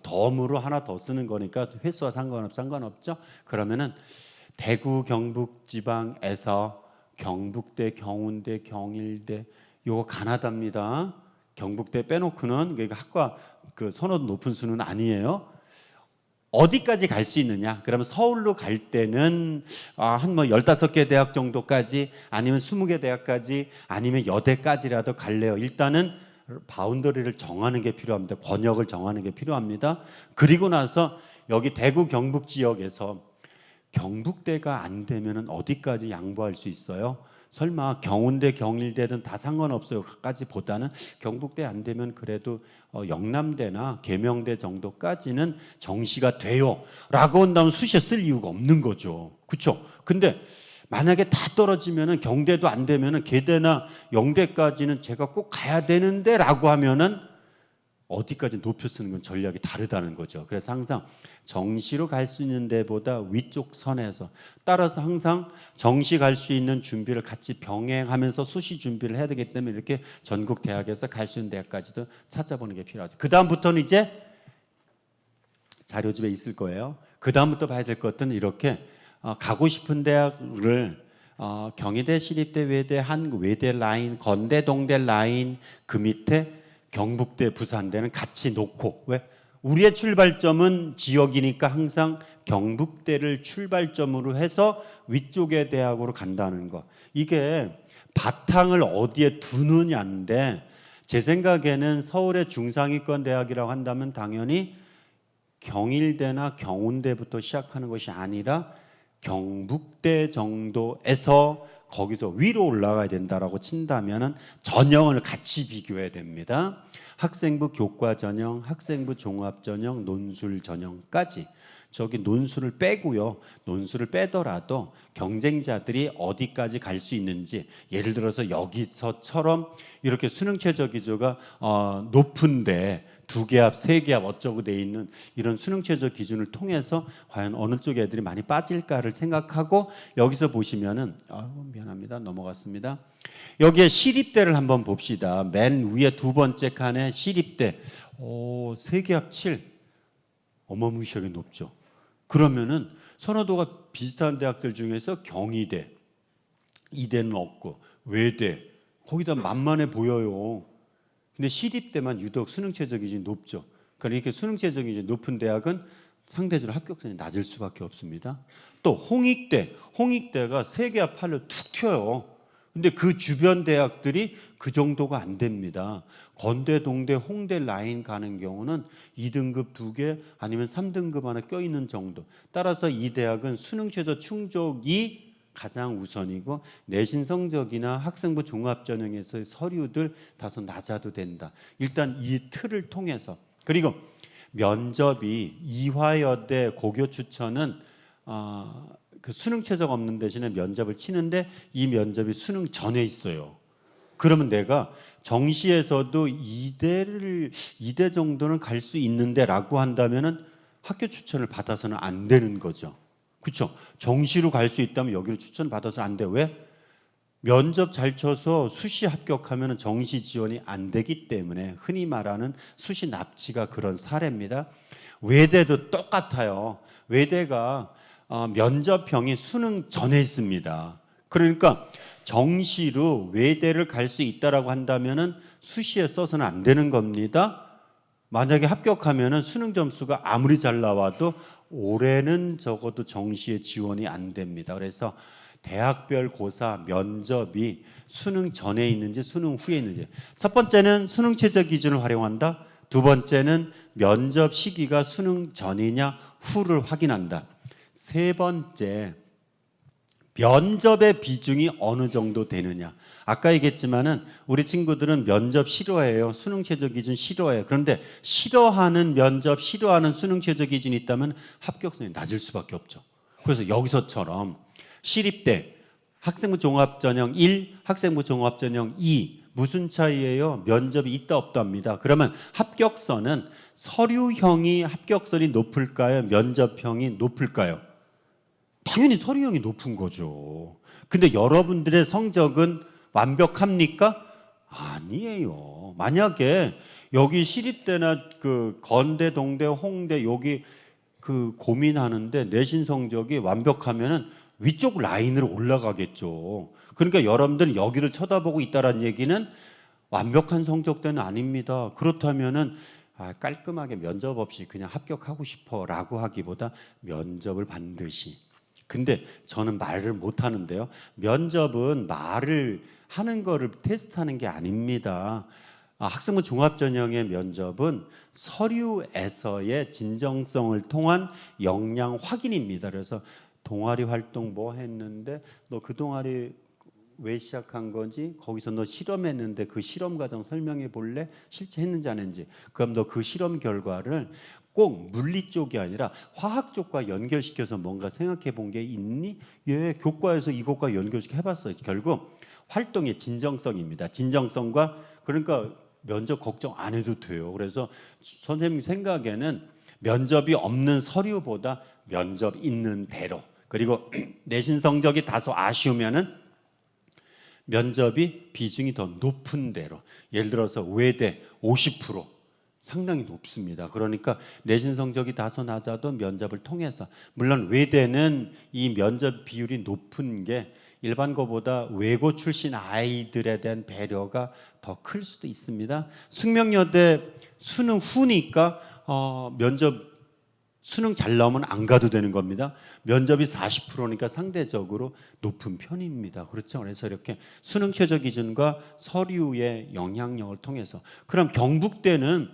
덤으로 하나 더 쓰는 거니까 횟수와 상관없죠. 그러면은 대구 경북 지방에서 경북대, 경운대, 경일대 요거 가나다입니다. 경북대 빼놓고는 학과 선호도 높은 수는 아니에요. 어디까지 갈 수 있느냐? 그러면 서울로 갈 때는 한 15개 대학 정도까지, 아니면 20개 대학까지, 아니면 여대까지라도 갈래요. 일단은 바운더리를 정하는 게 필요합니다. 권역을 정하는 게 필요합니다. 그리고 나서 여기 대구 경북 지역에서 경북대가 안 되면 어디까지 양보할 수 있어요? 설마 경운대, 경일대든 다 상관없어요. 까지보다는 경북대 안 되면 그래도 영남대나 계명대 정도까지는 정시가 돼요 라고 한다면 수시에 쓸 이유가 없는 거죠. 그렇죠? 근데 만약에 다 떨어지면은 경대도 안 되면은 계대나 영대까지는 제가 꼭 가야 되는데 라고 하면은 어디까지 높여 쓰는 건 전략이 다르다는 거죠. 그래서 항상 정시로 갈 수 있는 데보다 위쪽 선에서, 따라서 항상 정시 갈 수 있는 준비를 같이 병행하면서 수시 준비를 해야 되기 때문에 이렇게 전국 대학에서 갈 수 있는 대학까지도 찾아보는 게 필요하죠. 그 다음부터는 이제 자료집에 있을 거예요. 그 다음부터 봐야 될 것들은 이렇게 가고 싶은 대학을 경희대, 시립대, 외대, 외대 라인, 건대, 동대 라인 그 밑에 경북대, 부산대는 같이 놓고, 왜? 우리의 출발점은 지역이니까 항상 경북대를 출발점으로 해서 위쪽의 대학으로 간다는 거. 이게 바탕을 어디에 두느냐인데, 제 생각에는 서울의 중상위권 대학이라고 한다면 당연히 경일대나 경운대부터 시작하는 것이 아니라 경북대 정도에서 거기서 위로 올라가야 된다라고 친다면은 전형을 같이 비교해야 됩니다. 학생부 교과 전형, 학생부 종합 전형, 논술 전형까지. 저기 논술을 빼고요. 논술을 빼더라도 경쟁자들이 어디까지 갈 수 있는지, 예를 들어서 여기서처럼 이렇게 수능 최저 기조가 높은데 2개 합, 3개 합 어쩌고 돼 있는 이런 수능 최저 기준을 통해서 과연 어느 쪽 애들이 많이 빠질까를 생각하고, 여기서 보시면은 미안합니다. 넘어갔습니다. 여기에 시립대를 한번 봅시다. 맨 위에 2번째 칸에 시립대. 3개 합 7. 어마무시하게 높죠. 그러면은 선호도가 비슷한 대학들 중에서 경희대, 이대는 없고 외대 거기다 만만해 보여요. 근데 시립대만 유독 수능 최저 기준이 높죠. 그러니까 이렇게 수능 최저 기준이 높은 대학은 상대적으로 합격선이 낮을 수밖에 없습니다. 또 홍익대가 3개 합 8로 툭 튀어요. 근데 그 주변 대학들이 그 정도가 안 됩니다. 건대, 동대, 홍대 라인 가는 경우는 2등급 2개 아니면 3등급 하나 껴있는 정도. 따라서 이 대학은 수능 최저 충족이 가장 우선이고, 내신 성적이나 학생부 종합전형에서의 서류들 다소 낮아도 된다. 일단 이 틀을 통해서. 그리고 면접이 이화여대 고교 추천은 그 수능 최저가 없는 대신에 면접을 치는데 이 면접이 수능 전에 있어요. 그러면 내가 정시에서도 2대 정도는 갈 수 있는데라고 한다면은 학교 추천을 받아서는 안 되는 거죠. 그렇죠? 정시로 갈 수 있다면 여기를 추천 받아서 안 돼. 왜? 면접 잘 쳐서 수시 합격하면 정시 지원이 안 되기 때문에 흔히 말하는 수시 납치가 그런 사례입니다. 외대도 똑같아요. 외대가 면접형이 수능 전에 있습니다. 그러니까 정시로 외대를 갈 수 있다라고 한다면은 수시에 써서는 안 되는 겁니다. 만약에 합격하면은 수능 점수가 아무리 잘 나와도 올해는 적어도 정시에 지원이 안 됩니다. 그래서 대학별 고사 면접이 수능 전에 있는지 수능 후에 있는지, 첫 번째는 수능 최저 기준을 활용한다. 두 번째는 면접 시기가 수능 전이냐 후를 확인한다. 세 번째, 면접의 비중이 어느 정도 되느냐. 아까 얘기했지만은 우리 친구들은 면접 싫어해요. 수능 최저 기준 싫어해요. 그런데 싫어하는 면접, 싫어하는 수능 최저 기준이 있다면 합격성이 낮을 수밖에 없죠. 그래서 여기서처럼 시립대 학생부 종합전형 1, 학생부 종합전형 2 무슨 차이예요? 면접이 있다 없다입니다. 그러면 합격선은 서류형이 합격선이 높을까요? 면접형이 높을까요? 당연히 서류형이 높은 거죠. 근데 여러분들의 성적은 완벽합니까? 아니에요. 만약에 여기 시립대나 그 건대, 동대, 홍대 여기 그 고민하는데 내신 성적이 완벽하면은 위쪽 라인으로 올라가겠죠. 그러니까 여러분들은 여기를 쳐다보고 있다는 얘기는 완벽한 성적대는 아닙니다. 그렇다면은 깔끔하게 면접 없이 그냥 합격하고 싶어라고 하기보다 면접을 반드시. 근데 저는 말을 못 하는데요. 면접은 말을 하는 거를 테스트하는 게 아닙니다. 학생부 종합전형의 면접은 서류에서의 진정성을 통한 역량 확인입니다. 그래서 동아리 활동 뭐 했는데 너 그 동아리 왜 시작한 거지? 거기서 너 실험했는데 그 실험 과정 설명해 볼래? 실제 했는지 안 했는지. 그럼 너 그 실험 결과를 꼭 물리 쪽이 아니라 화학 쪽과 연결시켜서 뭔가 생각해 본 게 있니? 예, 교과에서 이것과 연결시켜 해봤어요. 결국 활동의 진정성입니다. 진정성과, 그러니까 면접 걱정 안 해도 돼요. 그래서 선생님 생각에는 면접이 없는 서류보다 면접 있는 대로, 그리고 내신 성적이 다소 아쉬우면은 면접이 비중이 더 높은 대로, 예를 들어서 외대 50% 상당히 높습니다. 그러니까 내신 성적이 다소 낮아도 면접을 통해서, 물론 외대는 이 면접 비율이 높은 게 일반 거보다 외고 출신 아이들에 대한 배려가 더 클 수도 있습니다. 숙명여대 수능 후니까 면접 수능 잘 나오면 안 가도 되는 겁니다. 면접이 40%니까 상대적으로 높은 편입니다. 그렇죠? 그래서 이렇게 수능 최저 기준과 서류의 영향력을 통해서, 그럼 경북대는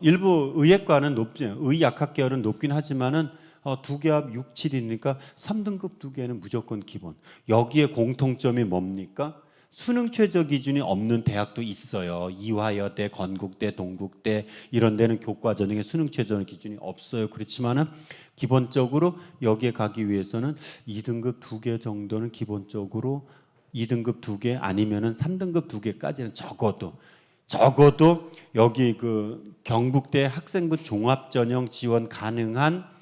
일부 의예과는 의학학 계열은 높긴 하지만은 두 개 합 6, 7이니까 3등급 두 개는 무조건 기본. 여기에 공통점이 뭡니까? 수능 최저 기준이 없는 대학도 있어요. 이화여대, 건국대, 동국대 이런 데는 교과 전형에 수능 최저 기준이 없어요. 그렇지만은 기본적으로 여기에 가기 위해서는 2등급 두 개 정도는 기본적으로 2등급 두 개 아니면은 3등급 두 개까지는 적어도 여기 그 경북대 학생부 종합전형 지원 가능한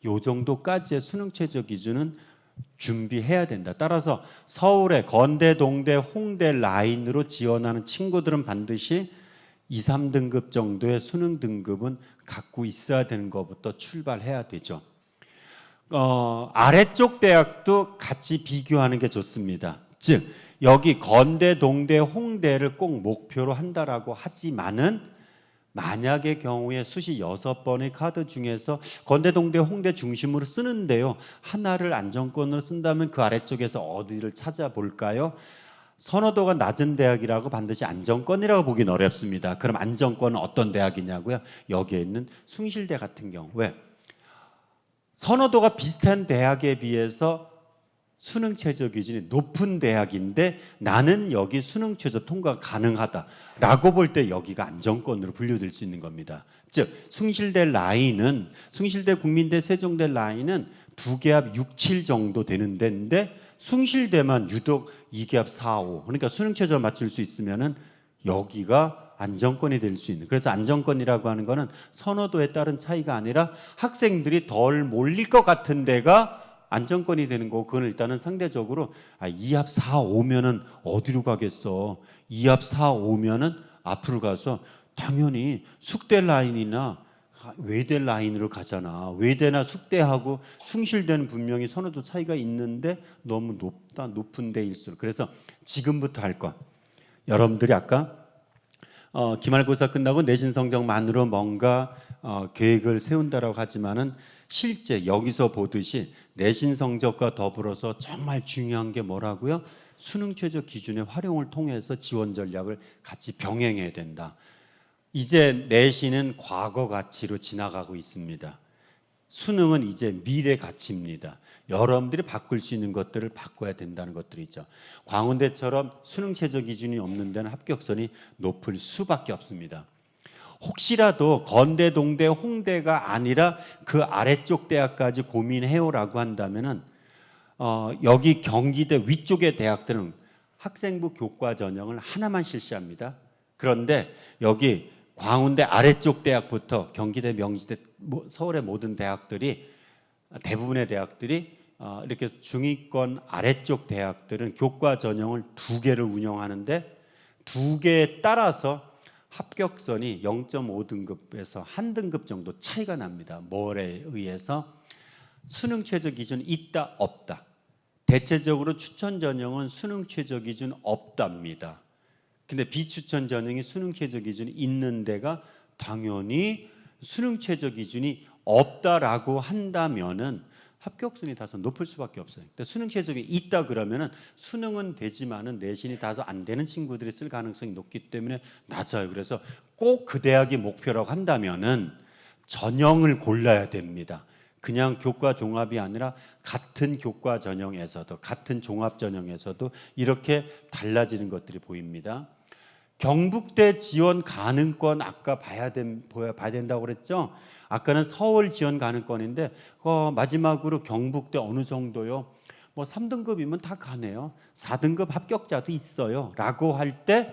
요 정도까지의 수능 최저 기준은 준비해야 된다. 따라서 서울의 건대, 동대, 홍대 라인으로 지원하는 친구들은 반드시 2, 3등급 정도의 수능 등급은 갖고 있어야 되는 것부터 출발해야 되죠. 아래쪽 대학도 같이 비교하는 게 좋습니다. 즉 여기 건대, 동대, 홍대를 꼭 목표로 한다라고 하지만은 만약의 경우에 수시 6번의 카드 중에서 건대, 동대, 홍대 중심으로 쓰는데요, 하나를 안정권으로 쓴다면 그 아래쪽에서 어디를 찾아볼까요? 선호도가 낮은 대학이라고 반드시 안정권이라고 보긴 어렵습니다. 그럼 안정권은 어떤 대학이냐고요? 여기에 있는 숭실대 같은 경우. 왜? 선호도가 비슷한 대학에 비해서 수능 최저 기준이 높은 대학인데 나는 여기 수능 최저 통과 가능하다라고 볼 때 여기가 안정권으로 분류될 수 있는 겁니다. 즉 숭실대 라인은 숭실대, 국민대, 세종대 라인은 2개합 6, 7 정도 되는 데인데 숭실대만 유독 2개합 4, 5 그러니까 수능 최저 맞출 수 있으면은 여기가 안정권이 될 수 있는. 그래서 안정권이라고 하는 거는 선호도에 따른 차이가 아니라 학생들이 덜 몰릴 것 같은 데가 안정권이 되는 거고, 그건 일단은 상대적으로 2합 4, 5면은 어디로 가겠어? 2합 4, 5면은 앞으로 가서 당연히 숙대 라인이나 외대 라인으로 가잖아. 외대나 숙대하고 숭실대는 분명히 선호도 차이가 있는데 너무 높은 데일수록. 그래서 지금부터 할 것. 여러분들이 아까 기말고사 끝나고 내신 성적만으로 뭔가 계획을 세운다라고 하지만은 실제 여기서 보듯이 내신 성적과 더불어서 정말 중요한 게 뭐라고요? 수능 최저 기준의 활용을 통해서 지원 전략을 같이 병행해야 된다. 이제 내신은 과거 가치로 지나가고 있습니다. 수능은 이제 미래 가치입니다. 여러분들이 바꿀 수 있는 것들을 바꿔야 된다는 것들이 있죠. 광운대처럼 수능 최저 기준이 없는 데는 합격선이 높을 수밖에 없습니다. 혹시라도 건대, 동대, 홍대가 아니라 그 아래쪽 대학까지 고민해요라고 한다면은 여기 경기대 위쪽의 대학들은 학생부 교과 전형을 하나만 실시합니다. 그런데 여기 광운대 아래쪽 대학부터 경기대, 명지대, 서울의 모든 대학들이 대부분의 대학들이 이렇게 중위권 아래쪽 대학들은 교과 전형을 2개를 운영하는데 2개에 따라서 합격선이 0.5등급에서 1등급 정도 차이가 납니다. 뭐에 의해서? 수능 최저 기준 있다 없다. 대체적으로 추천 전형은 수능 최저 기준 없답니다. 근데 비추천 전형이 수능 최저 기준이 있는 데가 당연히 수능 최저 기준이 없다라고 한다면은 합격선이 다소 높을 수밖에 없어요. 근데 수능 최저가 있다 그러면은 수능은 되지만은 내신이 다소 안 되는 친구들이 쓸 가능성이 높기 때문에 낮아요. 그래서 꼭 그 대학이 목표라고 한다면은 전형을 골라야 됩니다. 그냥 교과 종합이 아니라 같은 교과 전형에서도 같은 종합 전형에서도 이렇게 달라지는 것들이 보입니다. 경북대 지원 가능권 아까 봐야 된다고 그랬죠. 아까는 서울 지원 가능권인데 마지막으로 경북대 어느 정도요? 뭐 3등급이면 다 가네요. 4등급 합격자도 있어요. 라고 할 때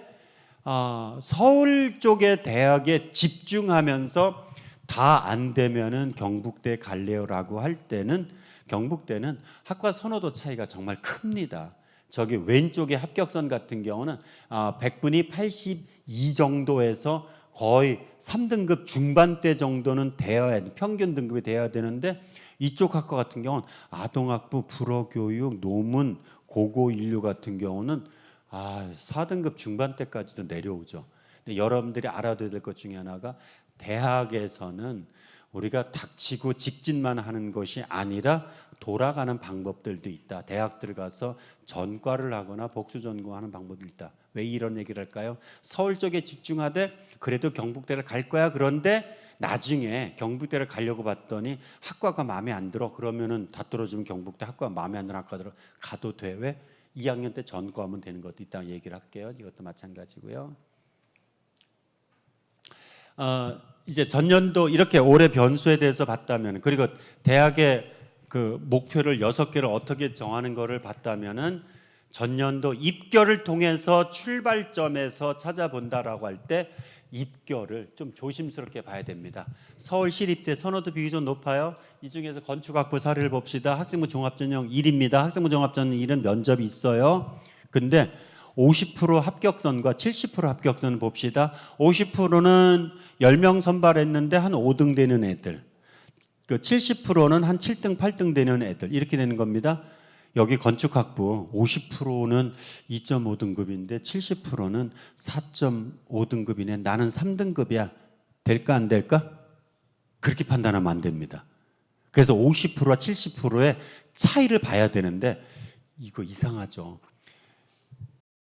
서울 쪽의 대학에 집중하면서 다 안 되면은 경북대 갈래요라고 할 때는 경북대는 학과 선호도 차이가 정말 큽니다. 저기 왼쪽의 합격선 같은 경우는 100분이 82 정도에서 거의 3등급 중반대 정도는 되어야 돼. 평균 등급이 되어야 되는데 이쪽 학과 같은 경우는 아동학부, 불어교육, 노문, 고고인류 같은 경우는 4등급 중반대까지도 내려오죠. 근데 여러분들이 알아둬야 될 것 중에 하나가 대학에서는 우리가 닥치고 직진만 하는 것이 아니라 돌아가는 방법들도 있다. 대학들 가서 전과를 하거나 복수 전공하는 방법이 있다. 왜 이런 얘기를 할까요? 서울 쪽에 집중하되 그래도 경북대를 갈 거야. 그런데 나중에 경북대를 가려고 봤더니 학과가 마음에 안 들어. 그러면은 다 떨어지면 경북대 학과가 마음에 안 드는 학과로 가도 돼. 왜? 2학년 때 전과하면 되는 것도 있다 얘기를 할게요. 이것도 마찬가지고요. 이제 전년도 이렇게 올해 변수에 대해서 봤다면, 그리고 대학의 그 목표를 6개를 어떻게 정하는 거를 봤다면은 전년도 입결을 통해서 출발점에서 찾아본다라고 할 때 입결을 좀 조심스럽게 봐야 됩니다. 서울시립대 선호도 비교적 높아요. 이 중에서 건축학부 사례를 봅시다. 학생부 종합전형 1입니다. 학생부 종합전형 1은 면접이 있어요. 근데 50% 합격선과 70% 합격선을 봅시다. 50%는 10명 선발했는데 한 5등 되는 애들, 그 70%는 한 7등, 8등 되는 애들, 이렇게 되는 겁니다. 여기 건축학부 50%는 2.5등급인데 70%는 4.5등급이네. 나는 3등급이야. 될까 안 될까? 그렇게 판단하면 안 됩니다. 그래서 50%와 70%의 차이를 봐야 되는데 이거 이상하죠.